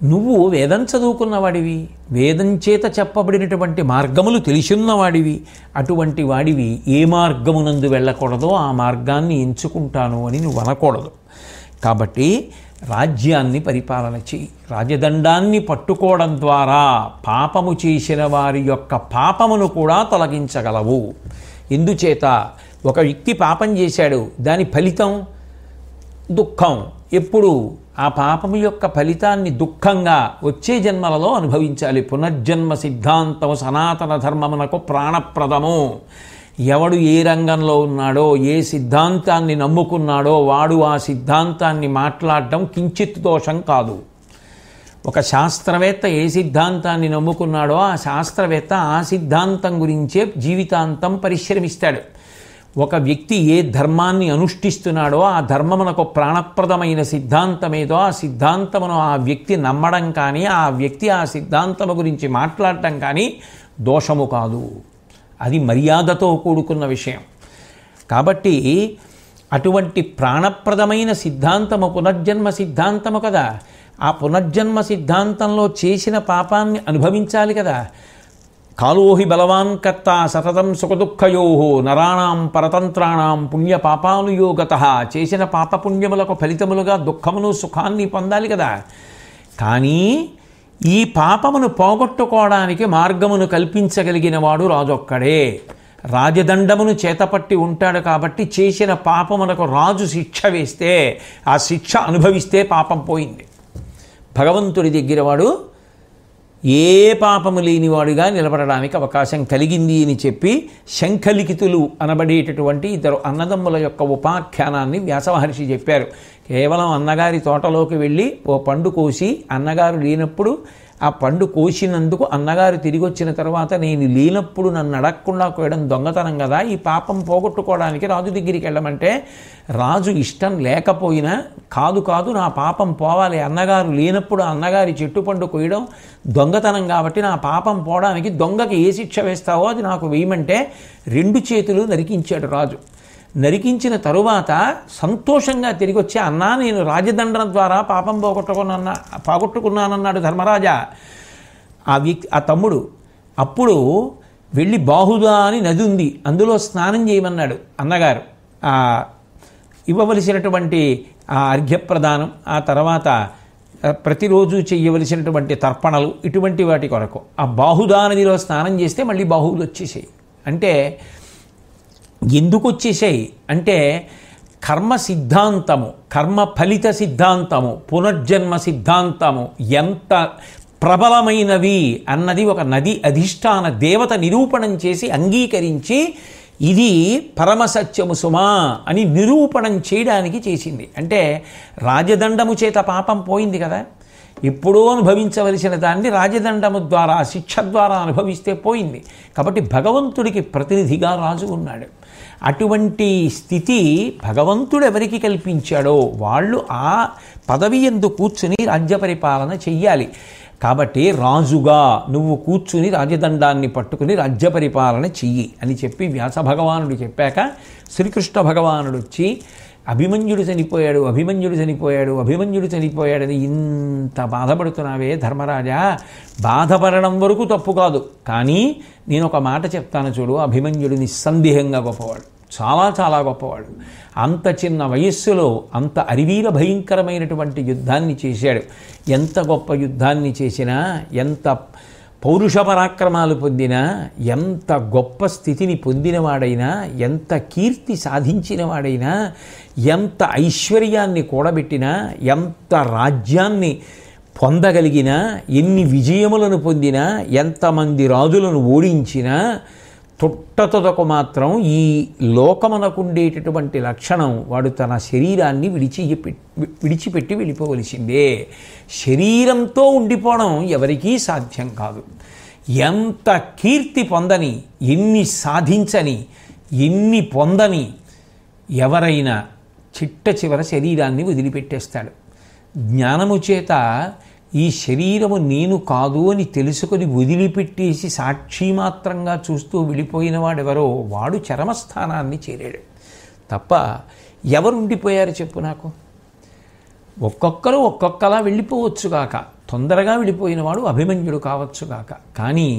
నువ్వు వేదం చదువుకున్నవాడివి, వేదం చేత చెప్పబడినటువంటి మార్గములు తెలిసిన్నవాడివి. అటువంటి వాడివి ఏ మార్గమునందు వెళ్ళకూడదో ఆ మార్గాన్ని ఎంచుకుంటాను అని నువ్వు అనకూడదు. కాబట్టి రాజ్యాన్ని పరిపాలన చెయ్యి. రాజదండాన్ని పట్టుకోవడం ద్వారా పాపము చేసిన వారి యొక్క పాపమును కూడా తొలగించగలవు. ఎందుచేత ఒక వ్యక్తి పాపం చేశాడు, దాని ఫలితం దుఃఖం. ఎప్పుడు ఆ పాపము యొక్క ఫలితాన్ని దుఃఖంగా వచ్చే జన్మలలో అనుభవించాలి. పునర్జన్మ సిద్ధాంతం సనాతన ధర్మమునకు ప్రాణప్రదము. ఎవడు ఏ రంగంలో ఉన్నాడో, ఏ సిద్ధాంతాన్ని నమ్ముకున్నాడో వాడు ఆ సిద్ధాంతాన్ని మాట్లాడడం కించిత్ దోషం కాదు. ఒక శాస్త్రవేత్త ఏ సిద్ధాంతాన్ని నమ్ముకున్నాడో ఆ శాస్త్రవేత్త ఆ సిద్ధాంతం గురించే జీవితాంతం పరిశ్రమిస్తాడు. ఒక వ్యక్తి ఏ ధర్మాన్ని అనుష్ఠిస్తున్నాడో ఆ ధర్మమునకు ప్రాణప్రదమైన సిద్ధాంతమేదో ఆ సిద్ధాంతమును ఆ వ్యక్తి నమ్మడం కానీ ఆ వ్యక్తి ఆ సిద్ధాంతము గురించి మాట్లాడటం కానీ దోషము కాదు. అది మర్యాదతో కూడుకున్న విషయం. కాబట్టి అటువంటి ప్రాణప్రదమైన సిద్ధాంతము పునర్జన్మ సిద్ధాంతము కదా. ఆ పునర్జన్మ సిద్ధాంతంలో చేసిన పాపాన్ని అనుభవించాలి కదా. కాలోహి బలవాన్ కర్త సతతం సుఖదుఃఖయో నరాణం పరతంత్రాణం పుణ్యపాపానుయోగత. చేసిన పాపపుణ్యములకు ఫలితములుగా దుఃఖమును సుఖాన్ని పొందాలి కదా. కానీ ఈ పాపమును పోగొట్టుకోవడానికి మార్గమును కల్పించగలిగిన వాడు రాజొక్కడే. రాజదండమును చేతపట్టి ఉంటాడు కాబట్టి చేసిన పాపమునకు రాజు శిక్ష వేస్తే ఆ శిక్ష అనుభవిస్తే పాపం పోయింది. భగవంతుడి దగ్గర వాడు ఏ పాపము లేనివాడుగా నిలబడడానికి అవకాశం కలిగింది అని చెప్పి శంఖలిఖితులు అనబడేటటువంటి ఇద్దరు అన్నదమ్ముల యొక్క ఉపాఖ్యానాన్ని వ్యాసమహర్షి చెప్పారు. కేవలం అన్నగారి తోటలోకి వెళ్ళి ఓ పండు కోసి అన్నగారు లేనప్పుడు ఆ పండు కోసినందుకు అన్నగారు తిరిగి వచ్చిన తర్వాత నేను లేనప్పుడు నన్ను అడగకుండా కోయడం దొంగతనం కదా. ఈ పాపం పోగొట్టుకోవడానికి రాజు దగ్గరికి వెళ్ళమంటే రాజు ఇష్టం లేకపోయినా కాదు నా పాపం పోవాలి, అన్నగారు లేనప్పుడు అన్నగారి చెట్టు పండు కోయడం దొంగతనం కాబట్టి నా పాపం పోవడానికి దొంగకి ఏ శిక్ష వేస్తావో అది నాకు వేయమంటే 2 చేతులు నరికించాడు రాజు. నరికించిన తరువాత సంతోషంగా తిరిగి వచ్చి అన్నా నేను రాజదండన ద్వారా పాపం పోగొట్టుకున్నానన్నాడు ధర్మరాజా. ఆ తమ్ముడు అప్పుడు వెళ్ళి బాహుదా అని నది ఉంది, అందులో స్నానం చేయమన్నాడు అన్నగారు. ఇవ్వవలసినటువంటి ఆ అర్ఘ్యప్రదానం, ఆ తర్వాత ప్రతిరోజు చేయవలసినటువంటి తర్పణలు ఇటువంటి వాటి కొరకు ఆ బాహుదా నదిలో స్నానం చేస్తే మళ్ళీ బాహువులు వచ్చేసాయి. అంటే ఎందుకు వచ్చేసాయి అంటే కర్మ సిద్ధాంతము, కర్మ ఫలిత సిద్ధాంతము, పునర్జన్మ సిద్ధాంతము ఎంత ప్రబలమైనవి అన్నది ఒక నది అధిష్టాన దేవత నిరూపణం చేసి అంగీకరించి ఇది పరమసత్యము సుమా అని నిరూపణం చేయడానికి చేసింది. అంటే రాజదండము చేత పాపం పోయింది కదా, ఎప్పుడో అనుభవించవలసిన దాన్ని రాజదండము ద్వారా శిక్ష ద్వారా అనుభవిస్తే పోయింది. కాబట్టి భగవంతుడికి ప్రతినిధిగా రాజు ఉన్నాడు. అటువంటి స్థితి భగవంతుడు ఎవరికి కల్పించాడో వాళ్ళు ఆ పదవి యందు కూర్చుని రాజ్య పరిపాలన చెయ్యాలి. కాబట్టి రాజుగా నువ్వు కూర్చుని రాజదండాన్ని పట్టుకుని రాజ్య పరిపాలన చెయ్యి అని చెప్పి వ్యాస భగవానుడు చెప్పాక శ్రీకృష్ణ భగవానుడు వచ్చి అభిమన్యుడు చనిపోయాడు, అభిమన్యుడు చనిపోయాడు, అభిమన్యుడు చనిపోయాడని ఇంత బాధపడుతున్నావే ధర్మరాజా, బాధపడడం వరకు తప్పు కాదు, కానీ నేను ఒక మాట చెప్తాను చూడు, అభిమన్యుడు నిస్సందేహంగా గొప్పవాడు, చాలా చాలా గొప్పవాడు. అంత చిన్న వయస్సులో అంత అరివీర భయంకరమైనటువంటి యుద్ధాన్ని చేశాడు. ఎంత గొప్ప యుద్ధాన్ని చేసినా, ఎంత పౌరుష పరాక్రమాలు పొందినా, ఎంత గొప్ప స్థితిని పొందినవాడైనా, ఎంత కీర్తి సాధించినవాడైనా, ఎంత ఐశ్వర్యాన్ని కూడబెట్టినా, ఎంత రాజ్యాన్ని పొందగలిగినా, ఎన్ని విజయములను పొందినా, ఎంతమంది రాజులను ఓడించినా తొట్టతొదకు మాత్రం ఈ లోకమునకుండేటటువంటి లక్షణం వాడు తన శరీరాన్ని విడిచిపెట్టి వెళ్ళిపోవలసిందే. శరీరంతో ఉండిపోవడం ఎవరికీ సాధ్యం కాదు. ఎంత కీర్తి పొందని, ఎన్ని సాధించని, ఎన్ని పొందని ఎవరైనా చిట్ట చివర శరీరాన్ని వదిలిపెట్టేస్తాడు. జ్ఞానము చేత ఈ శరీరము నేను కాదు అని తెలుసుకొని వదిలిపెట్టేసి సాక్షి మాత్రంగా చూస్తూ వెళ్ళిపోయిన వాడెవరో వాడు చరమస్థానాన్ని చేరాడు తప్ప ఎవరు ఉండిపోయారు చెప్పు నాకు? ఒక్కొక్కరు ఒక్కొక్కలా వెళ్ళిపోవచ్చుగాక, తొందరగా వెళ్ళిపోయినవాడు అభిమన్యుడు కావచ్చుగాక, కానీ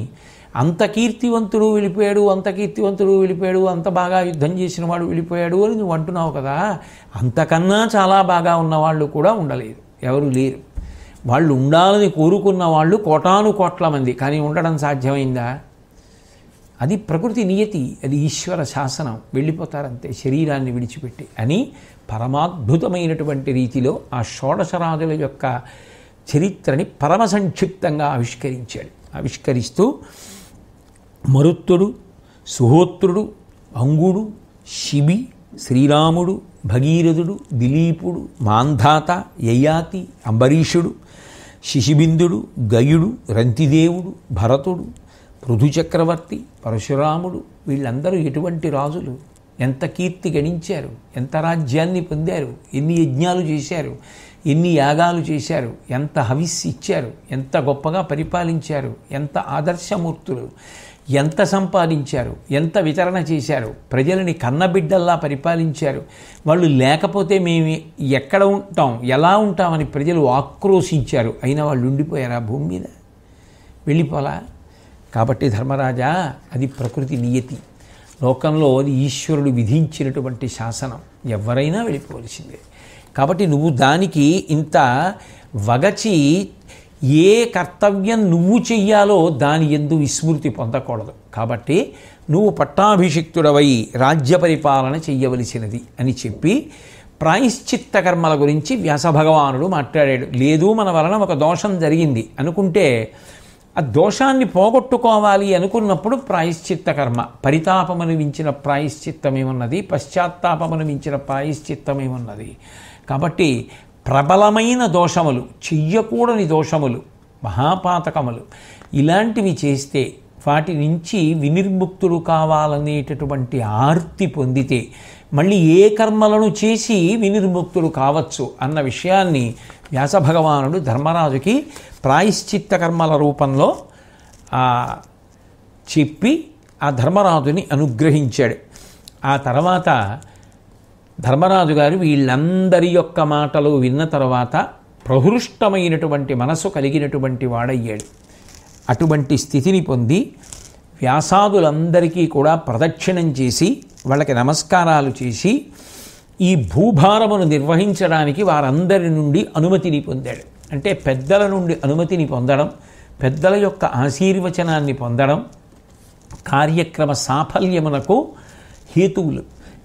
అంత కీర్తివంతుడు వెళ్ళిపోయాడు, అంత కీర్తివంతుడు వెళ్ళిపోయాడు, అంత బాగా యుద్ధం చేసిన వాడు వెళ్ళిపోయాడు అని నువ్వు అంటున్నావు కదా, అంతకన్నా చాలా బాగా ఉన్నవాళ్ళు కూడా ఉండలేదు, ఎవరు లేరు. వాళ్ళు ఉండాలని కోరుకున్న వాళ్ళు కోటాను కోట్ల మంది, కానీ ఉండడం సాధ్యమైందా? అది ప్రకృతి నియతి, అది ఈశ్వర శాసనం. వెళ్ళిపోతారంతే శరీరాన్ని విడిచిపెట్టి అని పరమాద్భుతమైనటువంటి రీతిలో ఆ షోడశరాజుల యొక్క చరిత్రని పరమ సంక్షిప్తంగా ఆవిష్కరించాడు. ఆవిష్కరిస్తూ మరుత్తుడు, సుహోత్రుడు, అంగుడు, శిబి, శ్రీరాముడు, భగీరథుడు, దిలీపుడు, మాంధాత, యయాతి, అంబరీషుడు, శిశిబిందుడు, గయుడు, రంతిదేవుడు, భరతుడు, పృథుచక్రవర్తి, పరశురాముడు, వీళ్ళందరూ ఎటువంటి రాజులు, ఎంత కీర్తి గణించారు, ఎంత రాజ్యాన్ని పొందారు, ఎన్ని యజ్ఞాలు చేశారు, ఎన్ని యాగాలు చేశారు, ఎంత హవిస్సు ఇచ్చారు, ఎంత గొప్పగా పరిపాలించారు, ఎంత ఆదర్శమూర్తులు, ఎంత సంపాదించారు, ఎంత వితరణ చేశారు, ప్రజలని కన్నబిడ్డల్లా పరిపాలించారు. వాళ్ళు లేకపోతే మేము ఎక్కడ ఉంటాం, ఎలా ఉంటామని ప్రజలు ఆక్రోశించారు. అయినా వాళ్ళు ఉండిపోయారా భూమి మీద? వెళ్ళిపోలా. కాబట్టి ధర్మరాజా, అది ప్రకృతి నియతి, లోకంలో అది ఈశ్వరుడు విధించినటువంటి శాసనం, ఎవరైనా వెళ్ళిపోవలసిందే. కాబట్టి నువ్వు దానికి ఇంత వగచి ఏ కర్తవ్యం నువ్వు చెయ్యాలో దాని యందు విస్మృతి పొందకూడదు. కాబట్టి నువ్వు పట్టాభిషిక్తుడవై రాజ్య పరిపాలన చెయ్యవలసినది అని చెప్పి ప్రాయశ్చిత్త కర్మల గురించి వ్యాసభగవానుడు మాట్లాడాడు. లేదు, మన వలన ఒక దోషం జరిగింది అనుకుంటే ఆ దోషాన్ని పోగొట్టుకోవాలి అనుకున్నప్పుడు ప్రాయశ్చిత్త కర్మ, పరితాపమును మించిన ప్రాయశ్చిత్తమేమున్నది, పశ్చాత్తాపమును మించిన ప్రాయశ్చిత్తమేమున్నది. కాబట్టి ప్రబలమైన దోషములు, చెయ్యకూడని దోషములు, మహాపాతకములు ఇలాంటివి చేస్తే వాటి నుంచి వినిర్ముక్తుడు కావాలనేటటువంటి ఆర్తి పొందితే మళ్ళీ ఏ కర్మలను చేసి వినిర్ముక్తుడు కావచ్చు అన్న విషయాన్ని వ్యాసభగవానుడు ధర్మరాజుకి ప్రాయశ్చిత్త కర్మల రూపంలో చెప్పి ఆ ధర్మరాజుని అనుగ్రహించాడు. ఆ తర్వాత ధర్మరాజు గారు వీళ్ళందరి యొక్క మాటలు విన్న తర్వాత ప్రహృష్టమైనటువంటి మనసు కలిగినటువంటి వాడయ్యాడు. అటువంటి స్థితిని పొంది వ్యాసాదులందరికీ కూడా ప్రదక్షిణం చేసి వాళ్ళకి నమస్కారాలు చేసి ఈ భూభారమును నిర్వహించడానికి వారందరి నుండి అనుమతిని పొందాడు. అంటే పెద్దల నుండి అనుమతిని పొందడం, పెద్దల యొక్క ఆశీర్వచనాన్ని పొందడం కార్యక్రమ సాఫల్యమునకు హేతువులు.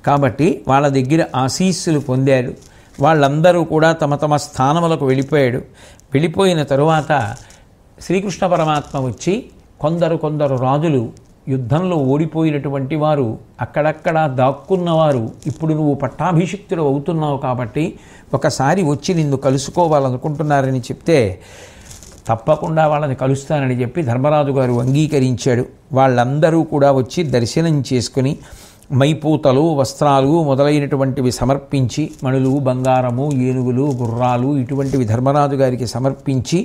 కాబట్టి వాళ్ళ దగ్గర ఆశీస్సులు పొందాడు. వాళ్ళందరూ కూడా తమ తమ స్థానములకు వెళ్ళిపోయిన తరువాత శ్రీకృష్ణ పరమాత్మ వచ్చి కొందరు రాజులు యుద్ధంలో ఓడిపోయినటువంటి వారు, అక్కడక్కడ దాక్కున్నవారు, ఇప్పుడు నువ్వు పట్టాభిషిక్తుడు అవుతున్నావు కాబట్టి ఒకసారి వచ్చి నిన్ను కలుసుకోవాలనుకుంటున్నారని చెప్తే తప్పకుండా వాళ్ళని కలుస్తానని చెప్పి ధర్మరాజు గారు అంగీకరించాడు. వాళ్ళందరూ కూడా వచ్చి దర్శనం చేసుకుని మైపూతలు, వస్త్రాలు మొదలైనటువంటివి సమర్పించి, మణులు, బంగారము, ఏనుగులు, గుర్రాలు ఇటువంటివి ధర్మరాజు గారికి సమర్పించి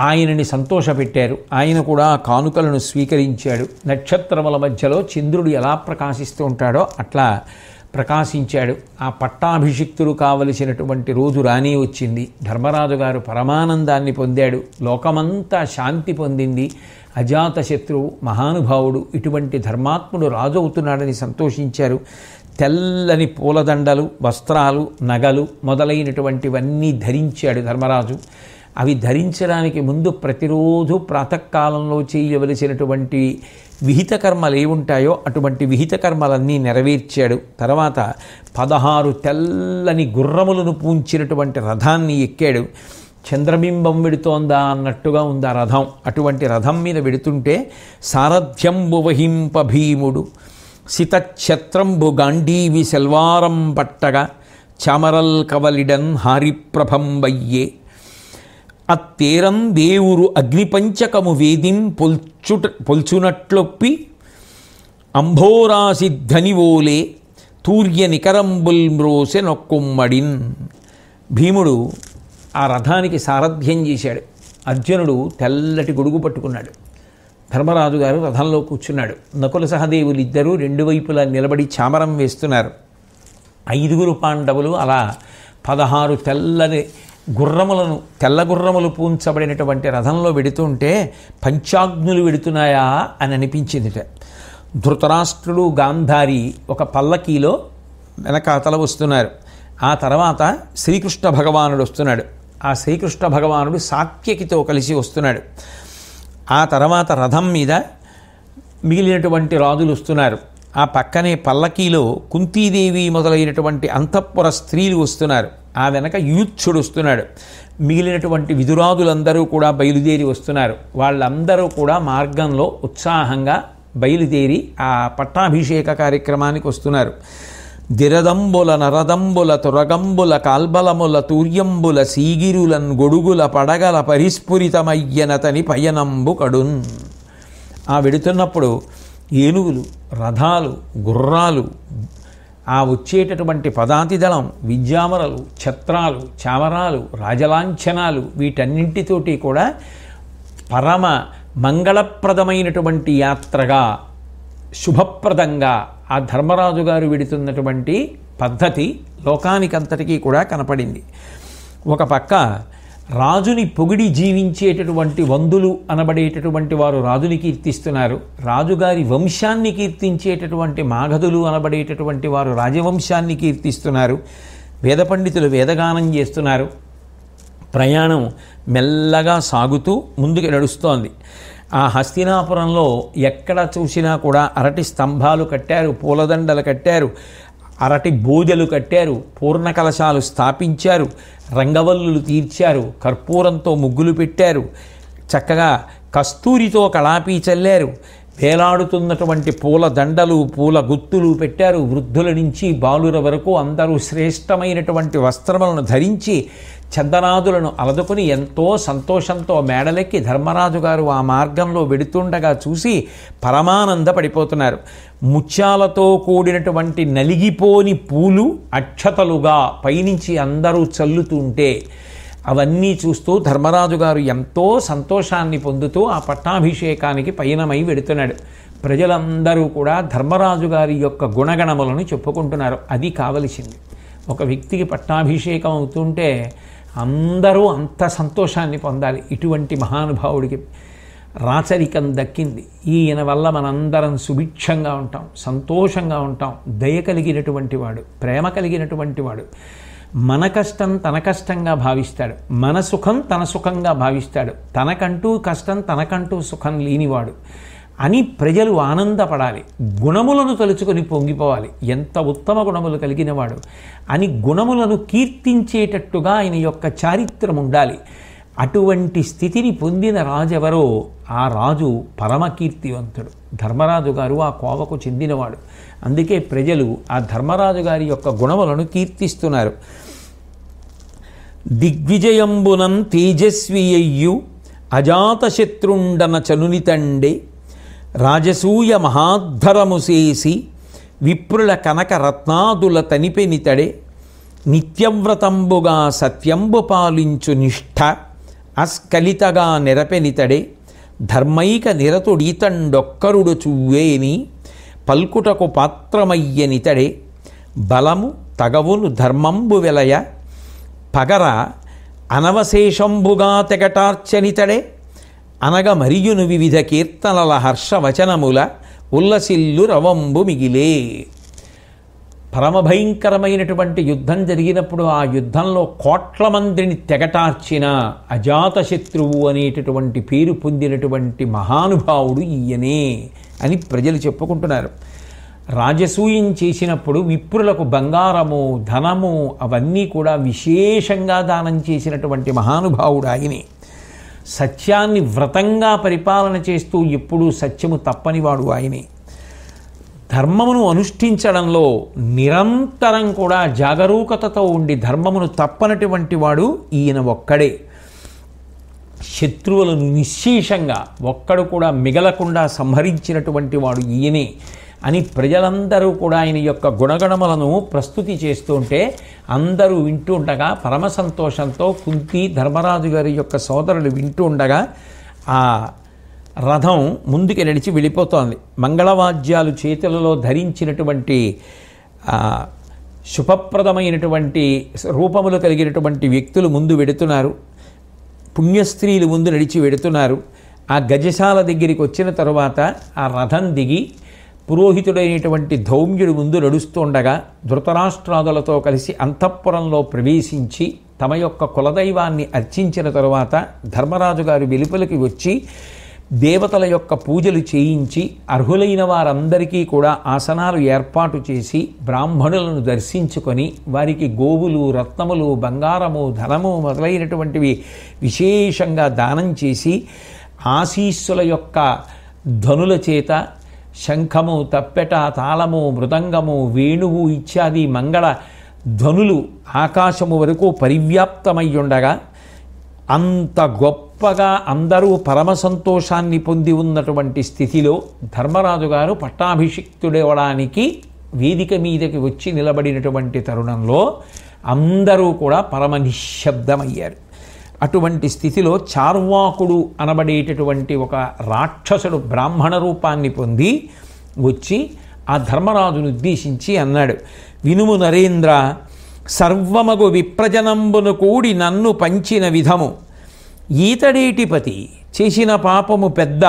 ఆయనని సంతోషపెట్టారు. ఆయన కూడా ఆ కానుకలను స్వీకరించాడు. నక్షత్రముల మధ్యలో చంద్రుడు ఎలా ప్రకాశిస్తూ ఉంటాడో అట్లా ప్రకాశించాడు. ఆ పట్టాభిషిక్తుడు కావలసినటువంటి రోజు రాని వచ్చింది. ధర్మరాజు గారు పరమానందాన్ని పొందాడు. లోకమంతా శాంతి పొందింది. అజాతశత్రువు మహానుభావుడు ఇటువంటి ధర్మాత్ముడు రాజు అవుతున్నాడని సంతోషించారు. తెల్లని పూలదండలు, వస్త్రాలు, నగలు మొదలైనటువంటివన్నీ ధరించాడు ధర్మరాజు. అవి ధరించడానికి ముందు ప్రతిరోజు ప్రాతకాలంలో చేయవలసినటువంటి విహిత కర్మలు ఏముంటాయో అటువంటి విహిత కర్మలన్నీ నెరవేర్చాడు. తర్వాత 16 తెల్లని గుర్రములను పూంచినటువంటి రథాన్ని ఎక్కాడు. చంద్రబింబం వెడుతోందా అన్నట్టుగా ఉంది ఆ రథం. అటువంటి రథం మీద వెడుతుంటే సారథ్యంబు వహింప భీముడు సితఛత్రంబు గాంధీవి సెల్వారం పట్టగా చామరల్ కవలిడన్ హారిప్రభంబయ్యే అత్తేరం దేవురు అగ్నిపంచకము వేదిం పొల్చునట్లొప్పి అంభోరాసి ధనివోలే తూర్య నికరంబుల్ మ్రోసె నొక్కుమ్మడిన్. భీముడు ఆ రథానికి సారథ్యం చేశాడు. అర్జునుడు తెల్లటి గొడుగు పట్టుకున్నాడు. ధర్మరాజు గారు రథంలో కూర్చున్నాడు. నకుల సహదేవులు ఇద్దరూ 2 వైపులా నిలబడి చామరం వేస్తున్నారు. 5 పాండవులు అలా 16 తెల్ల గుర్రములు పూంచబడినటువంటి రథంలో వెడుతుంటే పంచాగ్నులు వెడుతున్నాయా అని అనిపించిందిట. ధృతరాష్ట్రుడు, గాంధారి ఒక పల్లకీలో వెనకాతల వస్తున్నారు. ఆ తర్వాత శ్రీకృష్ణ భగవానుడు వస్తున్నాడు. ఆ శ్రీకృష్ణ భగవానుడు సాత్యకితో కలిసి వస్తున్నాడు. ఆ తర్వాత రథం మీద మిగిలినటువంటి రాజులు వస్తున్నారు. ఆ పక్కనే పల్లకీలో కుంతీదేవి మొదలైనటువంటి అంతఃపుర స్త్రీలు వస్తున్నారు. ఆ వెనక యూత్సుడు వస్తున్నాడు. మిగిలినటువంటి విదురాదులందరూ కూడా బయలుదేరి వస్తున్నారు. వాళ్ళందరూ కూడా మార్గంలో ఉత్సాహంగా బయలుదేరి ఆ పట్టాభిషేక కార్యక్రమానికి వస్తున్నారు. దిరదంబుల నరదంబుల తురగంబుల కాల్బలముల తూర్యంబుల సీగిరులన్ గొడుగుల పడగల పరిస్ఫురితమయ్యనతని పయనంబు కడున్. ఆ వెడుతున్నప్పుడు ఏనుగులు, రథాలు, గుర్రాలు, ఆ వచ్చేటటువంటి పదాతిదళం, విద్యామరలు, ఛత్రాలు, చామరాలు, రాజలాంఛనాలు వీటన్నింటితోటి కూడా పరమ మంగళప్రదమైనటువంటి యాత్రగా, శుభప్రదంగా ఆ ధర్మరాజు గారు వెడుతున్నటువంటి పద్ధతి లోకానికంతటికీ కూడా కనపడింది. ఒక పక్క రాజుని పొగిడి జీవించేటటువంటి వందులు అనబడేటటువంటి వారు రాజుని కీర్తిస్తున్నారు. రాజుగారి వంశాన్ని కీర్తించేటటువంటి మాగధులు అనబడేటటువంటి వారు రాజవంశాన్ని కీర్తిస్తున్నారు. వేద పండితులు వేదగానం చేస్తున్నారు. ప్రయాణం మెల్లగా సాగుతూ ముందుకు నడుస్తోంది. ఆ హస్తినాపురంలో ఎక్కడ చూసినా కూడా అరటి స్తంభాలు కట్టారు, పూలదండలు కట్టారు, అరటి బోజలు కట్టారు, పూర్ణ కలశాలు స్థాపించారు, రంగవల్లులు తీర్చారు, కర్పూరంతో ముగ్గులు పెట్టారు, చక్కగా కస్తూరితో కళాపీ చల్లారు, వేలాడుతున్నటువంటి పూల దండలు, పూల గుత్తులు పెట్టారు. వృద్ధుల నుంచి బాలుర వరకు అందరూ శ్రేష్టమైనటువంటి వస్త్రములను ధరించి చందనాదులను అలదుకుని ఎంతో సంతోషంతో మేడలెక్కి ధర్మరాజు గారు ఆ మార్గంలో వెడుతుండగా చూసి పరమానంద పడిపోతున్నారు. ముత్యాలతో కూడినటువంటి నలిగిపోని పూలు అక్షతలుగా పైనుంచి అందరూ చల్లుతుంటే అవన్నీ చూస్తూ ధర్మరాజు గారు ఎంతో సంతోషాన్ని పొందుతూ ఆ పట్టాభిషేకానికి పయనమై వెడుతున్నాడు. ప్రజలందరూ కూడా ధర్మరాజు గారి యొక్క గుణగణములను చెప్పుకుంటున్నారు. అది కావలసింది. ఒక వ్యక్తికి పట్టాభిషేకం అవుతుంటే అందరూ అంత సంతోషాన్ని పొందాలి. ఇటువంటి మహానుభావుడికి రాచరికం దక్కింది. ఈయన వల్ల మనందరం సుభిక్షంగా ఉంటాం, సంతోషంగా ఉంటాం. దయ కలిగినటువంటి వాడు, ప్రేమ కలిగినటువంటి వాడు. మన కష్టం తన కష్టంగా భావిస్తాడు, మన సుఖం తన సుఖంగా భావిస్తాడు, తనకంటూ కష్టం తనకంటూ సుఖం లేనివాడు అని ప్రజలు ఆనందపడాలి. గుణములను తలుచుకొని పొంగిపోవాలి, ఎంత ఉత్తమ గుణములు కలిగినవాడు అని గుణములను కీర్తించేటట్టుగా ఆయన యొక్క చారిత్రం ఉండాలి. అటువంటి స్థితిని పొందిన రాజు ఎవరో ఆ రాజు పరమకీర్తివంతుడు. ధర్మరాజు గారు ఆ కోవకు చెందినవాడు. అందుకే ప్రజలు ఆ ధర్మరాజు గారి యొక్క గుణములను కీర్తిస్తున్నారు. దిగ్విజయంబునం తేజస్వియయ్యు అజాతశత్రుండన చనునితండే రాజసూయ మహాద్ధరము చేసి విప్రుల కనక రత్నాదుల తనిపెనితడే నిత్యవ్రతంబుగా సత్యంబు పాలించు నిష్ఠ అస్కలితగా నెరపెనితడే ధర్మైక నిరతుడీతండొక్కరుడు చువ్వేని పల్కుటకు పాత్రమయ్యనితడే బలము తగవును ధర్మంబు వెలయ పగర అనవశేషంబుగా తెగటార్చనితడే అనగ మరియును వివిధ కీర్తనల హర్షవచనముల ఉల్లసిల్లు రవంబు మిగిలే. పరమభయంకరమైనటువంటి యుద్ధం జరిగినప్పుడు ఆ యుద్ధంలో కోట్ల మందిని తెగటార్చిన అజాతశత్రువు అనేటటువంటి పేరు పొందినటువంటి మహానుభావుడు ఈయనే అని ప్రజలు చెప్పుకుంటున్నారు. రాజసూయం చేసినప్పుడు విప్రులకు బంగారము ధనము అవన్నీ కూడా విశేషంగా దానం చేసినటువంటి మహానుభావుడు ఆయనే. సత్యాన్ని వ్రతంగా పరిపాలన చేస్తూ ఎప్పుడూ సత్యము తప్పనివాడు ఆయనే. ధర్మమును అనుష్ఠించడంలో నిరంతరం కూడా జాగరూకతతో ఉండి ధర్మమును తప్పనటువంటి వాడు ఈయన ఒక్కడే. శత్రువులను నిశ్శేషంగా ఒక్కడు కూడా మిగలకుండా సంహరించినటువంటి వాడు ఈయనే అని ప్రజలందరూ కూడా ఆయన యొక్క గుణగణములను ప్రస్తుతి చేస్తుంటే అందరూ వింటూ ఉండగా పరమ సంతోషంతో కుంతి ధర్మరాజు గారి యొక్క సోదరులు వింటూ ఉండగా ఆ రథం ముందుకి నడిచి వెళ్ళిపోతోంది. మంగళవాద్యాలు చేతులలో ధరించినటువంటి శుభప్రదమైనటువంటి రూపములు కలిగినటువంటి వ్యక్తులు ముందు వెడుతున్నారు, పుణ్యస్త్రీలు ముందు నడిచి వెడుతున్నారు. ఆ గజశాల దగ్గరికి వచ్చిన తరువాత ఆ రథం దిగి పురోహితుడైనటువంటి ధౌమ్యుడు ముందు నడుస్తుండగా ధృతరాష్ట్రాదులతో కలిసి అంతఃపురంలో ప్రవేశించి తమ యొక్క కులదైవాన్ని అర్చించిన తరువాత ధర్మరాజు గారు వెలుపలికి వచ్చి దేవతల యొక్క పూజలు చేయించి అర్హులైన వారందరికీ కూడా ఆసనాలు ఏర్పాటు చేసి బ్రాహ్మణులను దర్శించుకొని వారికి గోవులు రత్నములు బంగారము ధనము మొదలైనటువంటివి విశేషంగా దానం చేసి ఆశీస్సుల యొక్క ధ్వనుల చేత శంఖము తప్పెట తాళము మృదంగము వేణువు ఇత్యాది మంగళ ధ్వనులు ఆకాశము వరకు పరివ్యాప్తమై ఉండగా అంత గొప్పగా అందరూ పరమ సంతోషాన్ని పొంది ఉన్నటువంటి స్థితిలో ధర్మరాజు గారు పట్టాభిషిక్తుడవడానికి వేదిక మీదకి వచ్చి నిలబడినటువంటి తరుణంలో అందరూ కూడా పరమ నిశ్శబ్దమయ్యారు. అటువంటి స్థితిలో చార్వాకుడు అనబడేటటువంటి ఒక రాక్షసుడు బ్రాహ్మణ రూపాన్ని పొంది వచ్చి ఆ ధర్మరాజును ఉద్దేశించి అన్నాడు, వినుము నరేంద్ర, సర్వమగు విప్రజనంబును కూడి నన్ను పంచిన విధము ఈతడేటిపతి చేసిన పాపము పెద్ద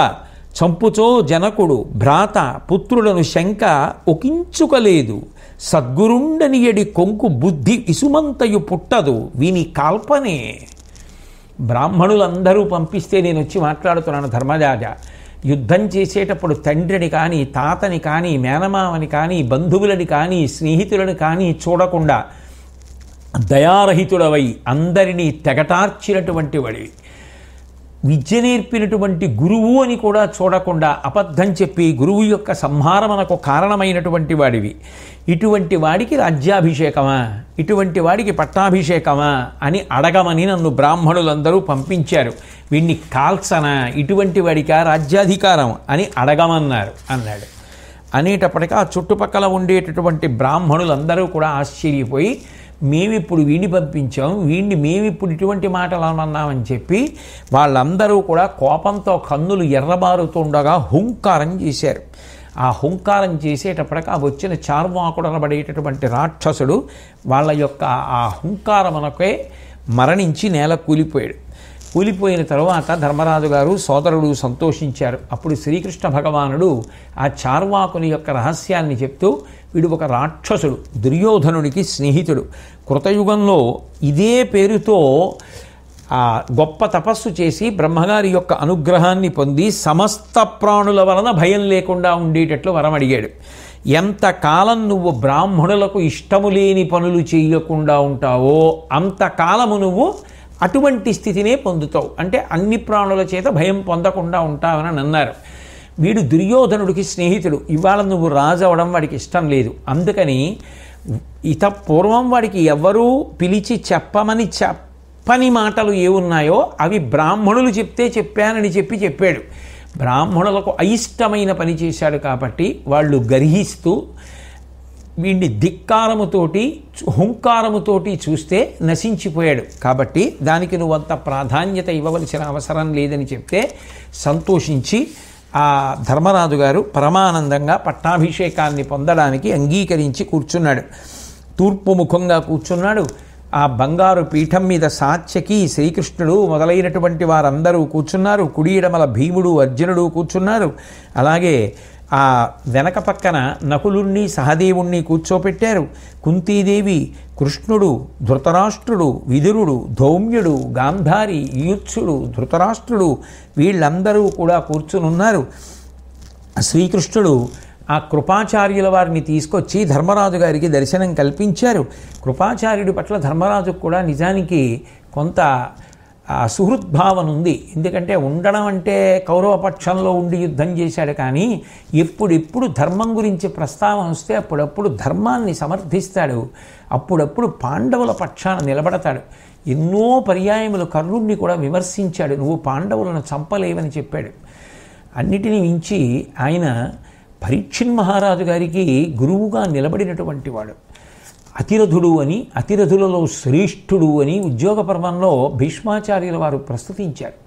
చంపుచో జనకుడు భ్రాత పుత్రులను శంక ఒకించుకలేదు సద్గురుండనియడి కొంకు బుద్ధి ఇసుమంతయు పుట్టదు వీని కాల్పనే. బ్రాహ్మణులందరూ పంపిస్తే నేను వచ్చి మాట్లాడుతున్నాను ధర్మరాజ. యుద్ధం చేసేటప్పుడు తండ్రిని కానీ తాతని కానీ మేనమామని కానీ బంధువులని కానీ స్నేహితులను కానీ చూడకుండా దయారహితుడవై అందరినీ తెగటార్చినటువంటి వాడివి, విద్య నేర్పినటువంటి గురువు అని కూడా చూడకుండా అబద్ధం చెప్పి గురువు యొక్క సంహారమునకు కారణమైనటువంటి వాడివి. ఇటువంటి వాడికి రాజ్యాభిషేకమా, ఇటువంటి వాడికి పట్టాభిషేకమా అని అడగమని నన్ను బ్రాహ్మణులందరూ పంపించారు. వీడిని కాల్సనా, ఇటువంటి వాడికా రాజ్యాధికారం అని అడగమన్నారు అన్నాడు. అనేటప్పటికీ ఆ చుట్టుపక్కల ఉండేటటువంటి బ్రాహ్మణులందరూ కూడా ఆశ్చర్యపోయి మేమిప్పుడు వీడిని పంపించాం, వీడిని మేమిప్పుడు ఇటువంటి మాటలు అన్నామని చెప్పి వాళ్ళందరూ కూడా కోపంతో కన్నులు ఎర్రబారుతుండగా హుంకారం చేశారు. ఆ హుంకారం చేసేటప్పటికి ఆ వచ్చిన చార్వాకుడు అనబడేటటువంటి రాక్షసుడు వాళ్ళ యొక్క ఆ హుంకారమునకే మరణించి నేల కూలిపోయాడు. కూలిపోయిన తరువాత ధర్మరాజు గారు సోదరుడు సంతోషించారు. అప్పుడు శ్రీకృష్ణ భగవానుడు ఆ చార్వాకుని యొక్క రహస్యాన్ని చెప్తూ, వీడు ఒక రాక్షసుడు, దుర్యోధనునికి స్నేహితుడు, కృతయుగంలో ఇదే పేరుతో గొప్ప తపస్సు చేసి బ్రహ్మగారి యొక్క అనుగ్రహాన్ని పొంది సమస్త ప్రాణుల వలన భయం లేకుండా ఉండేటట్లు వరం అడిగాడు. ఎంతకాలం నువ్వు బ్రాహ్మణులకు ఇష్టము లేని పనులు చేయకుండా ఉంటావో అంతకాలము నువ్వు అటువంటి స్థితినే పొందుతావు, అంటే అన్ని ప్రాణుల చేత భయం పొందకుండా ఉంటావని అన్నారు. వీడు దుర్యోధనుడికి స్నేహితుడు, ఇవాళ నువ్వు రాజు అవడం వాడికి ఇష్టం లేదు. అందుకని పూర్వం వాడికి ఎవరూ పిలిచి చెప్పని మాటలు ఏమున్నాయో అవి బ్రాహ్మణులు చెప్తే చెప్పానని చెప్పాడు. బ్రాహ్మణులకు అయిష్టమైన పని చేశాడు కాబట్టి వాళ్ళు గర్హిస్తూ వీడిని ధిక్కారముతోటి హుంకారముతోటి చూస్తే నశించిపోయాడు. కాబట్టి దానికి నువ్వంత ప్రాధాన్యత ఇవ్వవలసిన అవసరం లేదని చెప్తే సంతోషించి ఆ ధర్మరాజు గారు పరమానందంగా పట్టాభిషేకాన్ని పొందడానికి అంగీకరించి కూర్చున్నాడు. తూర్పు ముఖంగా కూర్చున్నాడు. ఆ బంగారు పీఠం మీద సాత్యకి, శ్రీకృష్ణుడు మొదలైనటువంటి వారందరూ కూర్చున్నారు. కుడి ఎడమల భీముడు, అర్జునుడు కూర్చున్నారు. అలాగే ఆ వెనక పక్కన నకులుణ్ణి, సహదేవుణ్ణి కూర్చోపెట్టారు. కుంతీదేవి, కృష్ణుడు, ధృతరాష్ట్రుడు, విదురుడు, ధౌమ్యుడు, గాంధారి, యూత్సుడు, ధృతరాష్ట్రుడు వీళ్ళందరూ కూడా కూర్చునున్నారు. శ్రీకృష్ణుడు ఆ కృపాచార్యుల వారిని తీసుకొచ్చి ధర్మరాజు గారికి దర్శనం కల్పించారు. కృపాచార్యుడి పట్ల ధర్మరాజుకు కూడా నిజానికి కొంత సుహృద్భావన ఉంది. ఎందుకంటే ఉండడం అంటే కౌరవపక్షంలో ఉండి యుద్ధం చేశాడు, కానీ ఎప్పుడెప్పుడు ధర్మం గురించి ప్రస్తావన వస్తే అప్పుడప్పుడు ధర్మాన్ని సమర్థిస్తాడు, అప్పుడప్పుడు పాండవుల పక్షాన నిలబడతాడు. ఎన్నో పర్యాయములు కర్ణుడిని కూడా విమర్శించాడు, నువ్వు పాండవులను చంపలేవని చెప్పాడు. అన్నిటినీ మించి ఆయన పరీక్షిన్ మహారాజు గారికి గురువుగా నిలబడినటువంటి వాడు. అతిరథుడు అని, అతిరథులలో శ్రేష్ఠుడు అని ఉద్యోగ పర్వంలో భీష్మాచార్యుల వారు ప్రస్తుతించారు.